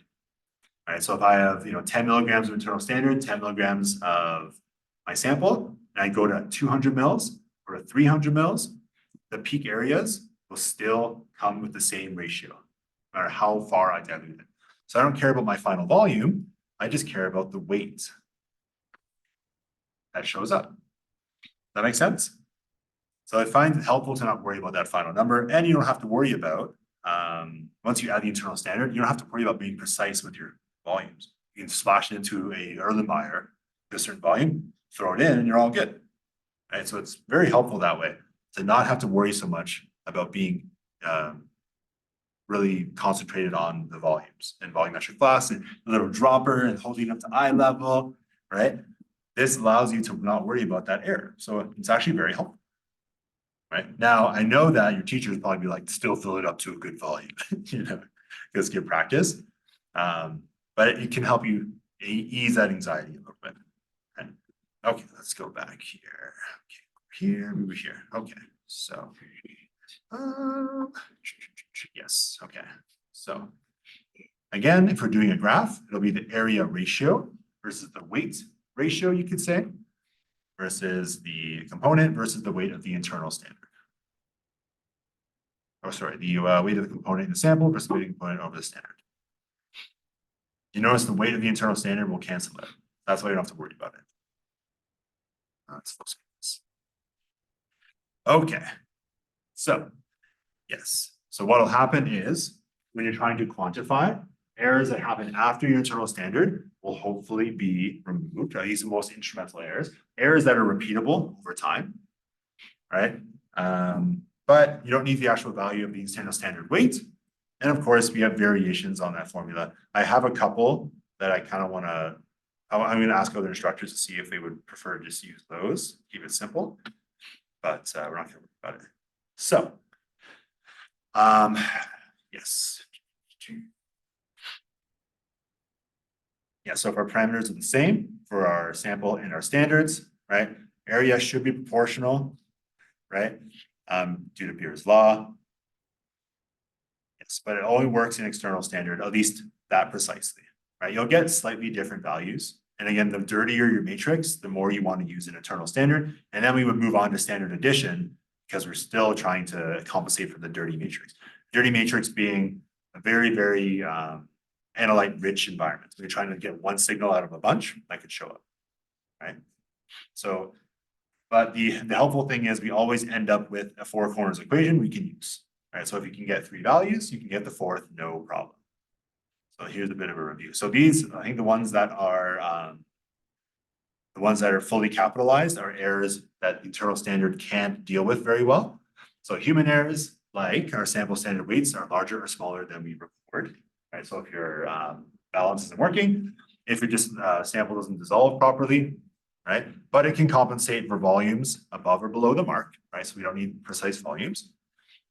Right, so if I have 10 milligrams of internal standard, 10 milligrams of my sample, and I go to 200 mils or to 300 mils, the peak areas will still come with the same ratio, no matter how far I dilute it. So I don't care about my final volume, I just care about the weight that shows up. That makes sense? So I find it helpful to not worry about that final number, and you don't have to worry about, once you add the internal standard, you don't have to worry about being precise with your volumes. You can splash it into a Erlenmeyer with a certain volume, throw it in, and you're all good. Right? So it's very helpful that way to not have to worry so much about being really concentrated on the volumes and volumetric flask and the little dropper and holding up to eye level, right? This allows you to not worry about that error. So it's actually very helpful. Right now, I know that your teachers probably be like, still fill it up to a good volume, because good practice. But it can help you ease that anxiety a little bit. Right? Okay, let's go back here. Okay, here, move here. Okay, so yes, okay. So again, if we're doing a graph, it'll be the area ratio versus the weight ratio, you could say, versus the component versus the weight of the internal standard. Oh, sorry, the weight of the component in the sample versus the weight of the component over the standard. You notice the weight of the internal standard will cancel it. That's why you don't have to worry about it. That's okay. So, yes. So what'll happen is when you're trying to quantify, errors that happen after your internal standard will hopefully be removed. These are the most instrumental errors. Errors that are repeatable over time, right? But you don't need the actual value of the internal standard weight. And of course, we have variations on that formula. I have a couple that I kind of want to, I'm going to ask other instructors to see if they would prefer to just use those, keep it simple, but we're not going to worry about it. So, yes. Yeah, so if our parameters are the same for our sample and our standards, right? Area should be proportional, right? Due to Beer's law. Yes, but it only works in external standard, at least that precisely, right? You'll get slightly different values. And again, the dirtier your matrix, the more you want to use an internal standard. And then we would move on to standard addition because we're still trying to compensate for the dirty matrix. Dirty matrix being a very, very analyte rich environment. We're trying to get one signal out of a bunch that could show up, right? So, but the helpful thing is we always end up with a four corners equation we can use, right? So if you can get three values, you can get the fourth, no problem. So here's a bit of a review. So these, I think the ones that are fully capitalized are errors that the internal standard can't deal with very well. So human errors, like our sample standard weights, are larger or smaller than we record, right? So if your balance isn't working, if your just sample doesn't dissolve properly, right? But it can compensate for volumes above or below the mark, right? So we don't need precise volumes.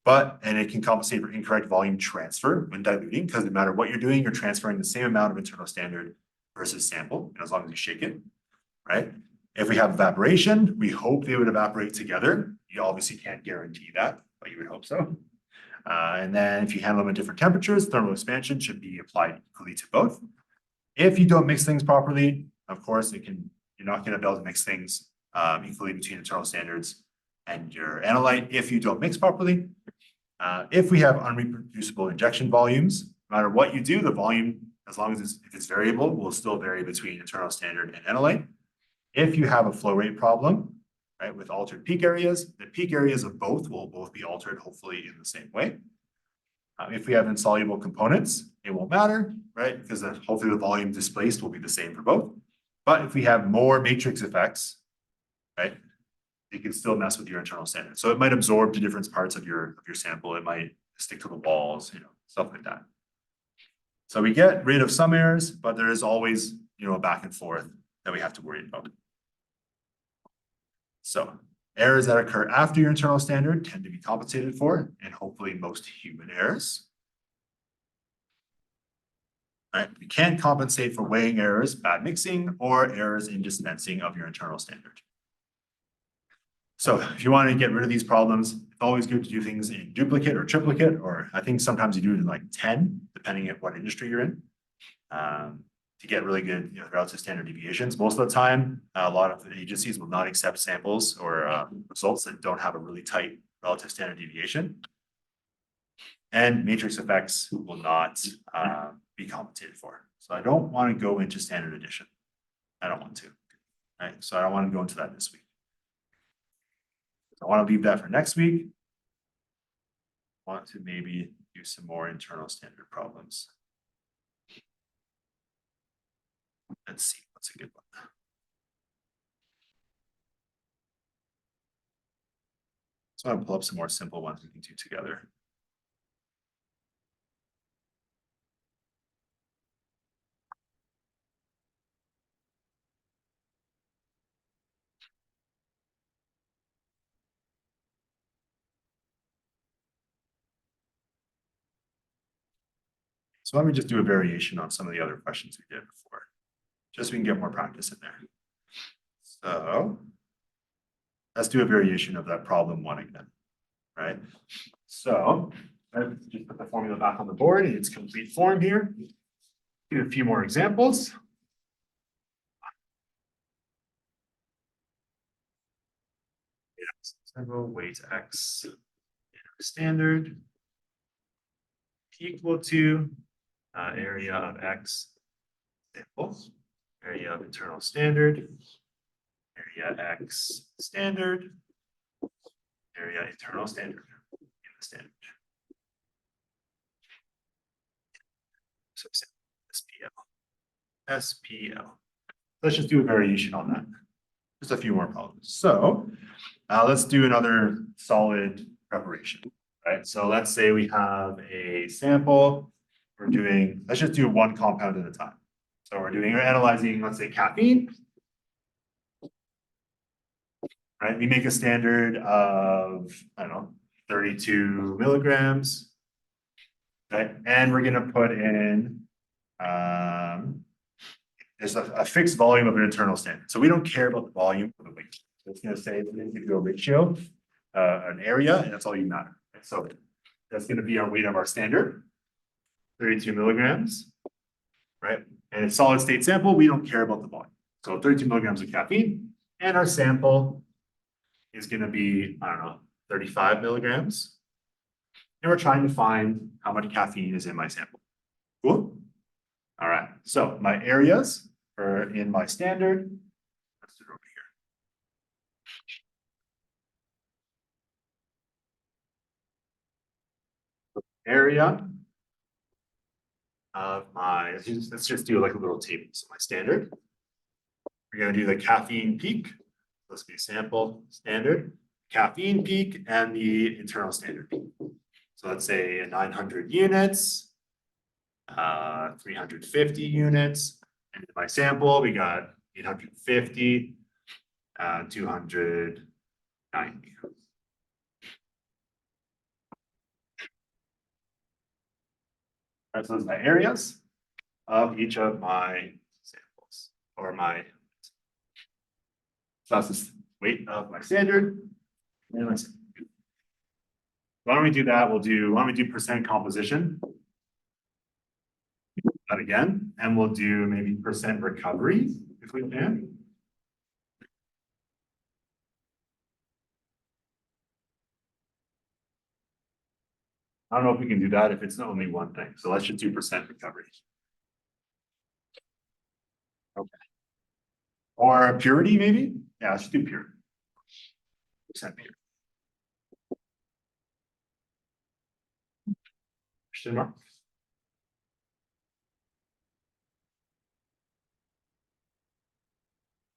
And it can compensate for incorrect volume transfer when diluting, because no matter what you're doing, you're transferring the same amount of internal standard versus sample, as long as you shake it, right? If we have evaporation, we hope they would evaporate together. You obviously can't guarantee that, but you would hope so. And then if you handle them at different temperatures, thermal expansion should be applied equally to both. If you don't mix things properly, of course, you're not going to be able to mix things equally between internal standards and your analyte if you don't mix properly. If we have unreproducible injection volumes, no matter what you do, the volume, as long as if it's variable, will still vary between internal standard and analyte. If you have a flow rate problem, right, with altered peak areas, the peak areas of both will both be altered, hopefully in the same way. If we have insoluble components, it won't matter, right? Because hopefully the volume displaced will be the same for both. But if we have more matrix effects, right, you can still mess with your internal standard. So it might absorb to different parts of your sample. It might stick to the walls, stuff like that. So we get rid of some errors, but there is always, a back and forth that we have to worry about. So errors that occur after your internal standard tend to be compensated for, and hopefully most human errors. Right? You can compensate for weighing errors, bad mixing, or errors in dispensing of your internal standard. So if you want to get rid of these problems, it's always good to do things in duplicate or triplicate, or I think sometimes you do it in like 10, depending on what industry you're in, to get really good relative standard deviations. Most of the time, a lot of the agencies will not accept samples or results that don't have a really tight relative standard deviation. And matrix effects will not be compensated for. So I don't want to go into standard addition. I don't want to, right? So I don't want to go into that this week. I want to leave that for next week. I want to maybe do some more internal standard problems. Let's see, what's a good one? So I'll pull up some more simple ones we can do together. So let me just do a variation on some of the other questions we did before, just so we can get more practice in there. So let's do a variation of that problem one again, right? So let's just put the formula back on the board in its complete form here. Do a few more examples. Several weight x standard equal to area of x samples, area of internal standard, area x standard, area internal standard in the standard. So SPL. SPL. Let's just do a variation on that. Just a few more problems. So let's do another solid preparation, right? So let's say we have a sample. We're doing, let's just do one compound at a time. So we're analyzing, let's say caffeine. Right, we make a standard of, I don't know, 32 milligrams. Right, and we're gonna put in, there's a fixed volume of an internal standard. So we don't care about the volume of the weight. So it's gonna say, it's gonna give you a ratio, an area, and that's all you matter. Right? So that's gonna be our weight of our standard, 32 milligrams, right? And it's solid state sample, we don't care about the volume. So 32 milligrams of caffeine, and our sample is gonna be, I don't know, 35 milligrams. And we're trying to find how much caffeine is in my sample. Cool? All right, so my areas are in my standard. Let's do it over here. Area of my, let's just do like a little table. So my standard, we're gonna do the caffeine peak. Let's be sample standard, caffeine peak, and the internal standard peak. So let's say 900 units, 350 units. And in my sample, we got 850, 290. All right, so those are my areas of each of my samples, or my, so that's the weight of my standard. And my sample. Why don't we do that? Why don't we do percent composition? That again, and we'll do maybe percent recovery if we can. I don't know if we can do that if it's only one thing. So let's just do percent recovery. Okay. Or purity, maybe? Yeah, let's do pure. Percent pure. Question mark?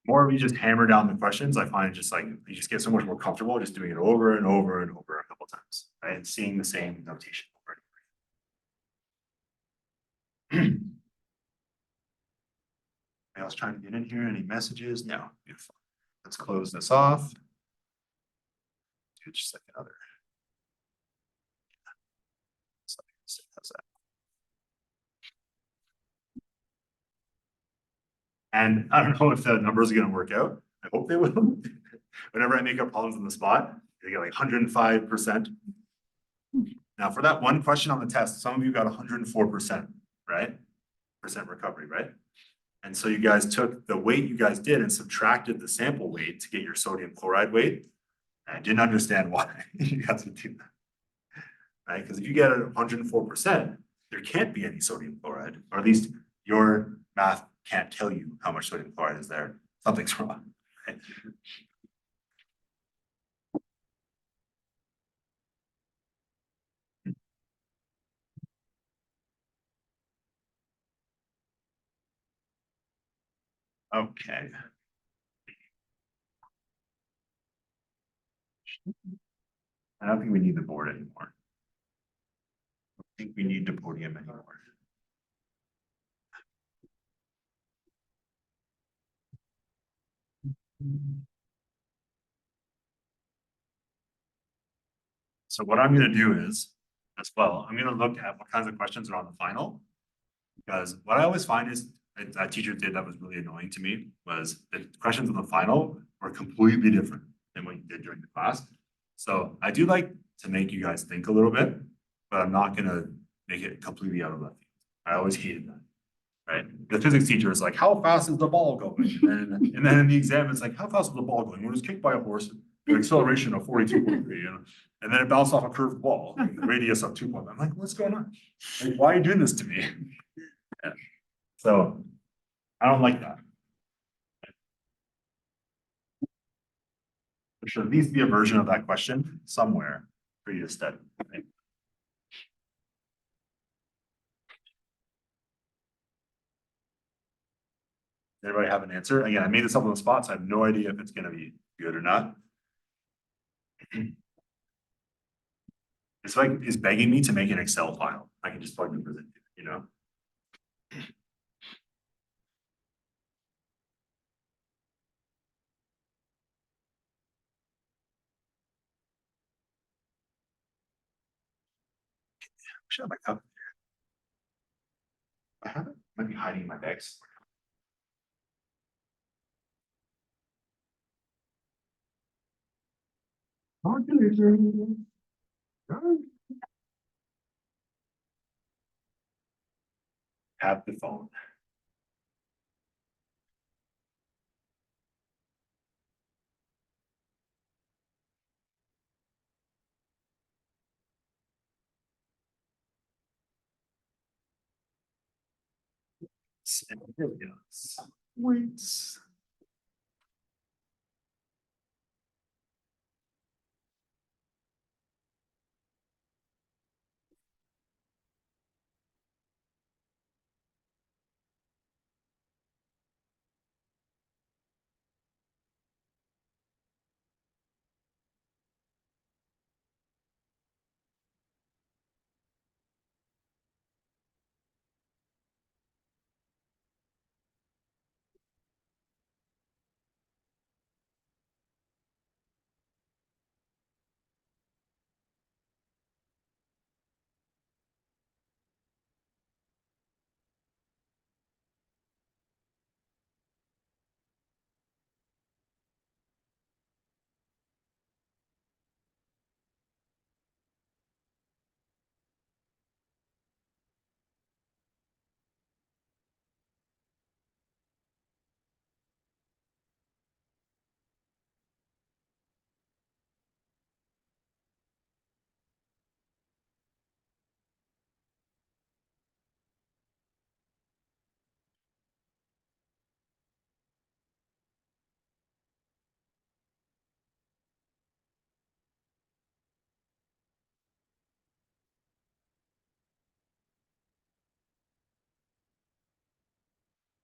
More we just hammer down the questions, I find just like you just get so much more comfortable just doing it over and over and over a couple times, right? And seeing the same notation over and over. I was trying to get in here. Any messages? No. Beautiful. Let's close this off. second other. How's that? And I don't know if the numbers are gonna work out. I hope they will. Whenever I make up problems on the spot, they get like 105%. Now, for that one question on the test, some of you got 104%, right? Percent recovery, right? And so you guys took the weight you guys did and subtracted the sample weight to get your sodium chloride weight. I didn't understand why you guys would do that. Right? Because if you get 104%, there can't be any sodium chloride, or at least your math can't tell you how much sodium chloride is there. Something's wrong. Right? Okay. I don't think we need the board anymore. I think we need the podium anymore. So what I'm gonna do is, as well, I'm gonna look at what kinds of questions are on the final. Because what I always find is, a teacher did that was really annoying to me, was the questions on the final were completely different than what you did during the class. So I do like to make you guys think a little bit, but I'm not gonna make it completely out of left field. I always hated that. Right? The physics teacher is like, how fast is the ball going? And then in the exam, it's like, how fast is the ball going? When it was kicked by a horse, the acceleration of 42.3, you know? And then it bounced off a curved ball, the radius of 2. I'm like, what's going on? Like, why are you doing this to me? Yeah. So I don't like that. There should at least be a version of that question somewhere for you to study. Right? Does anybody have an answer? Again, I made this up on the spot, so I have no idea if it's gonna be good or not. It's like it's begging me to make an Excel file. I can just plug numbers in, you know. Should have my cup. I have it. Might be hiding in my bags. Have the phone. And here we go. Wait.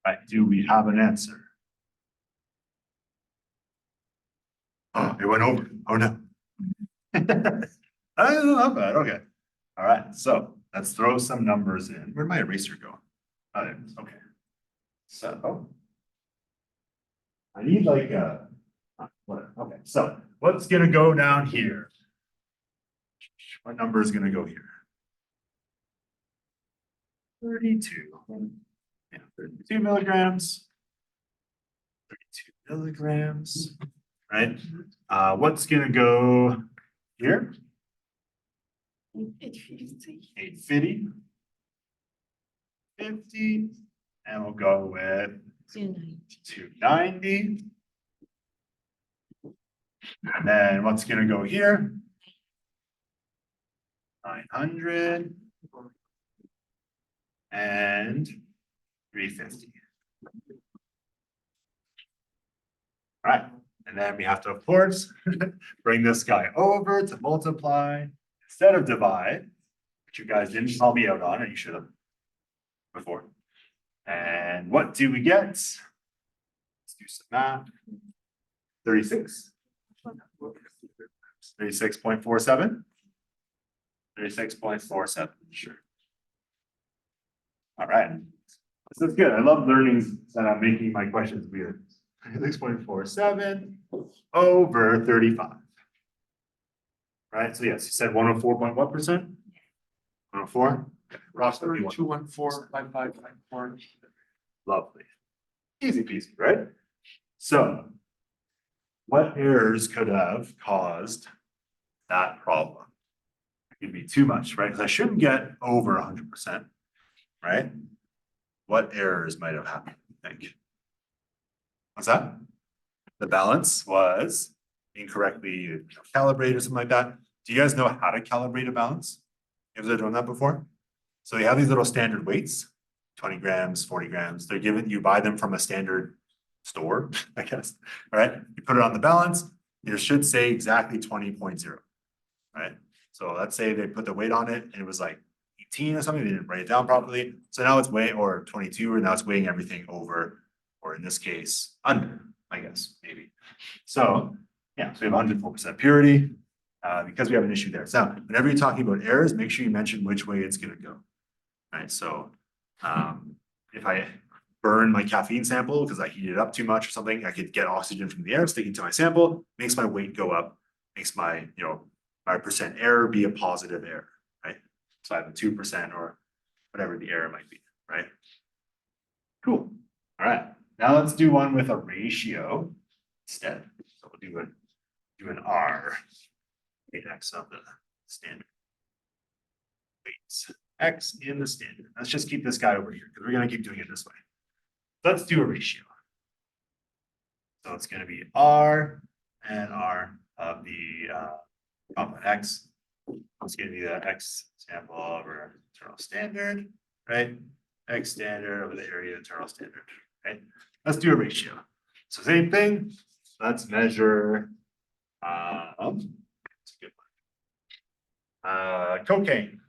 Right. Do we have an answer? Oh, it went over. Oh no. Oh, not bad. Okay. All right. So let's throw some numbers in. Where'd my eraser go? Oh, there it is. Okay. So I need like a whatever. Okay. So what's gonna go down here? What number is gonna go here? 32. Yeah, 32 milligrams. 32 milligrams, right? What's gonna go here? 850. 50, and we'll go with 290. And then what's gonna go here? 900 and 350. All right, and then we have to, of course, bring this guy over to multiply instead of divide, which you guys didn't call me out on, and you should have before. And what do we get? Let's do some math. 36. 36.47. 36.47, sure. All right. This is good. I love learning that I'm making my questions weird. 36.47 over 35. Right, so yes, you said 104 point what percent? 104? Ross, 2145554. lovely. Easy peasy, right? So what errors could have caused that problem? It could be too much, right? Because I shouldn't get over 100%, right? What errors might have happened, I think? What's that? The balance was incorrectly calibrated or something like that. Do you guys know how to calibrate a balance? You guys ever done that before? So you have these little standard weights, 20 grams, 40 grams. They're given, you buy them from a standard store, I guess. All right. You put it on the balance, it should say exactly 20.0. Right. So let's say they put the weight on it and it was like 18 or something. They didn't write it down properly. So now it's weighing, or 22, and now it's weighing everything over, or in this case, under, I guess, maybe. So yeah, so we have 104% purity. Because we have an issue there. So whenever you're talking about errors, make sure you mention which way it's gonna go. Right, so if I burn my caffeine sample because I heat it up too much or something, I could get oxygen from the air sticking to my sample, makes my weight go up, makes my, my percent error be a positive error, right? So I have a 2% or whatever the error might be, right? Cool. All right, now let's do one with a ratio instead. So we'll do an R. 8x of the standard. Weights. X in the standard. Let's just keep this guy over here because we're going to keep doing it this way. Let's do a ratio. So it's going to be R and R of the component X. It's going to be the X sample over internal standard, right? X standard over the area internal standard, right? Let's do a ratio. So same thing. Let's measure cocaine.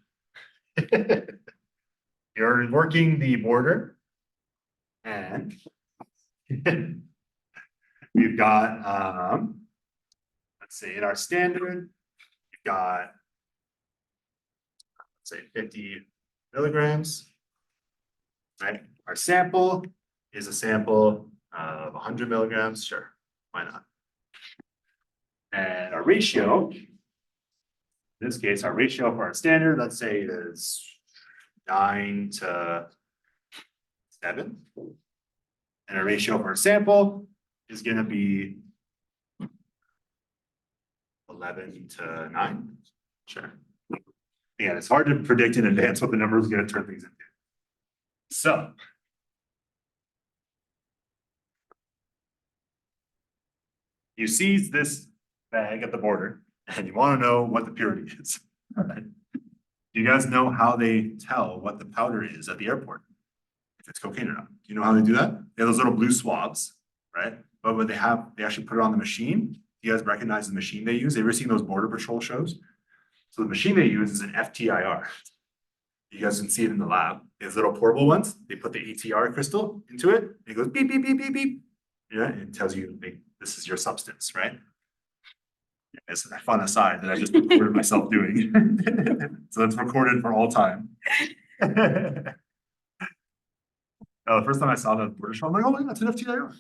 You're working the border and we've got let's say in our standard you've got let's say 50 milligrams, right? Our sample is a sample of 100 milligrams, sure, why not? And our ratio, in this case, our ratio for our standard, let's say is 9 to 7. And our ratio for our sample is going to be 11 to 9. Sure. Yeah, it's hard to predict in advance what the number is going to turn things into. So you seize this bag at the border and you want to know what the purity is. Right? Do you guys know how they tell what the powder is at the airport? If it's cocaine or not. Do you know how they do that? They have those little blue swabs, right? But when they actually put it on the machine. You guys recognize the machine they use? Have you ever seen those Border Patrol shows? So the machine they use is an FTIR. You guys can see it in the lab. These little portable ones, they put the ATR crystal into it, and it goes beep, beep, beep, beep, beep. Yeah, and it tells you this is your substance, right? It's a fun aside that I just recorded myself doing. So it's recorded for all time. The first time I saw that Border Patrol, I'm like, oh, yeah, that's an FTIR.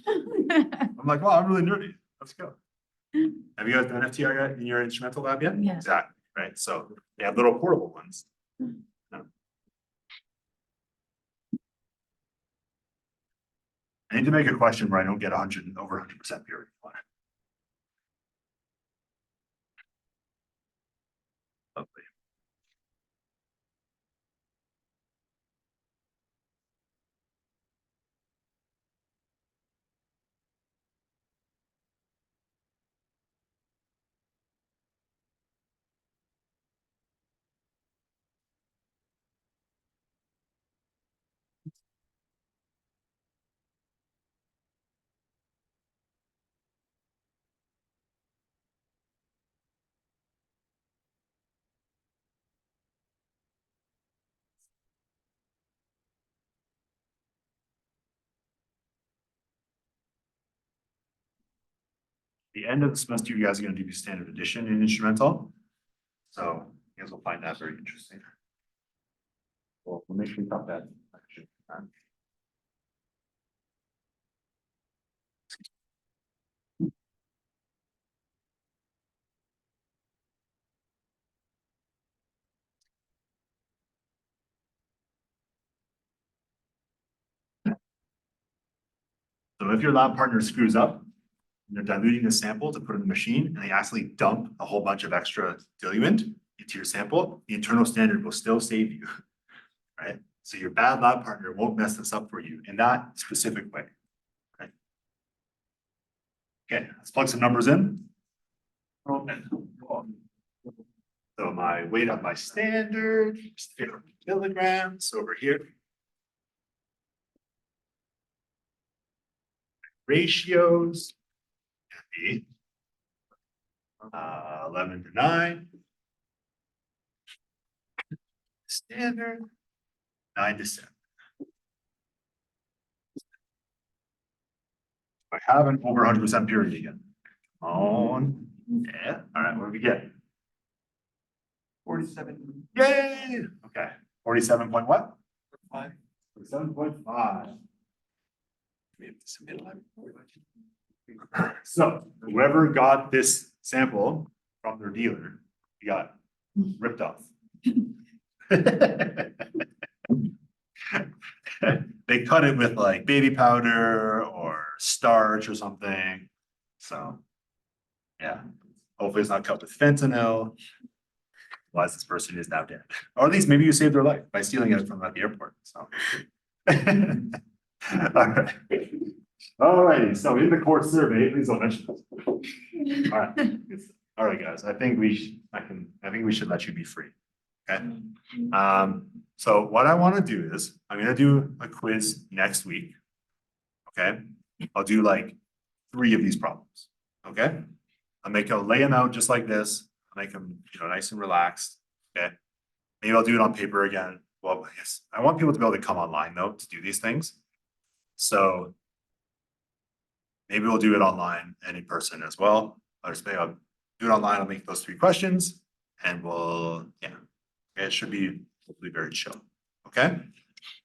I'm like, wow, I'm really nerdy. Let's go. Have you guys done FTIR in your instrumental lab yet? Yeah. Exactly. right? So they have little portable ones. I need to make a question where I don't get 100 over 100% purity. Lovely. The end of the semester, you guys are going to do standard addition and instrumental. So you guys will find that very interesting. Well, we'll make sure we cut that. So if your lab partner screws up, and they're diluting the sample to put in the machine, and they accidentally dump a whole bunch of extra diluent into your sample, the internal standard will still save you, right? So your bad lab partner won't mess this up for you in that specific way. Okay, let's plug some numbers in. So my weight on my standard, 50 kilograms over here. Ratios. 11 to 9. Standard. 9 to 7. I have an over 100% purity again. On. Yeah. All right. What do we get? 47. Yay. Okay. 47 point what? 5. 47.5. We have to submit 11. So whoever got this sample from their dealer, you got ripped off. They cut it with like baby powder or starch or something. So yeah, hopefully it's not cut with fentanyl. Otherwise, this person is now dead. Or at least maybe you saved their life by stealing it from them at the airport. So all right. All righty, so in the course survey, please don't mention this. All right. All right, guys, I think we should let you be free. Okay. So what I want to do is I'm gonna do a quiz next week. Okay, I'll do like 3 of these problems. Okay, I'll lay them out just like this. I'll make them, nice and relaxed. Okay, maybe I'll do it on paper again. Well, yes, I want people to be able to come online though to do these things. So maybe we'll do it online and in person as well. I'll do it online. I'll make those 3 questions and we'll, it should be hopefully very chill. Okay.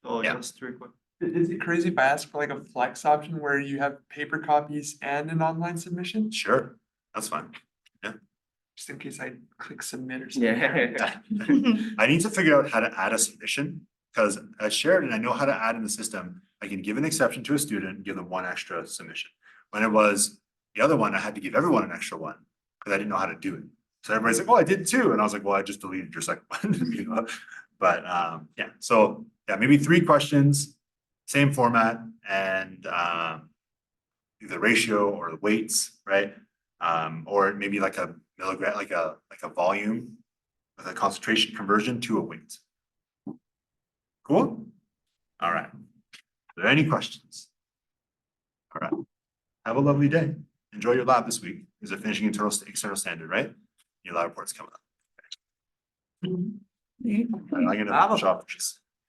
Oh, Yeah. just 3 quick. Is it crazy if I ask for like a flex option where you have paper copies and an online submission? Sure. That's fine. Just in case I click submit or something. Yeah. I need to figure out how to add a submission because at Sheridan, I know how to add in the system. I can give an exception to a student and give them 1 extra submission. When it was the other one, I had to give everyone an extra 1 because I didn't know how to do it. So everybody's like, "Oh, I did 2," and I was like, "Well, I just deleted your second one." But yeah, so yeah, maybe 3 questions, same format, and either ratio or the weights, right? Or maybe like a milligram, like a volume with a concentration conversion to a weight. Cool. All right. Are there any questions? All right. Have a lovely day. Enjoy your lab this week. Is it finishing external standard, right? Your lab report's coming up. I'm gonna shop.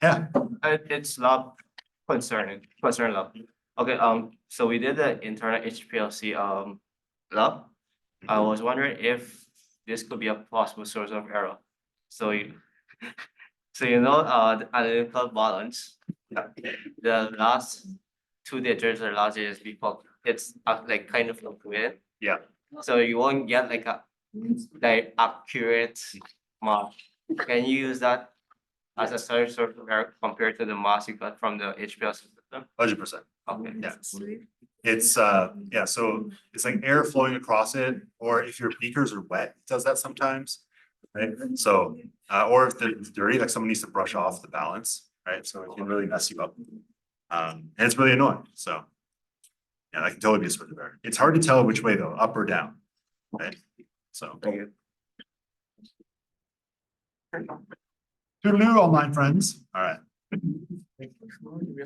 Yeah. It's not concern lab. Okay, so we did the internal HPLC lab. I was wondering if this could be a possible source of error. So so the analytical balance. Yeah. The last 2 digits or last digits before it's like kind of fluctuated. Yeah. So you won't get like a like accurate math, can you use that as a source of error compared to the mass you got from the HPLC system? 100%. Okay. Yes. It's yeah, so it's like air flowing across it, or if your beakers are wet, it does that sometimes. Right, so or if it's dirty, like someone needs to brush off the balance, right? So it can really mess you up. And it's really annoying, so. Yeah, that can totally be a source of error. It's hard to tell which way though, up or down. Right, so. Thank you. Toodaloo, all my friends. All right.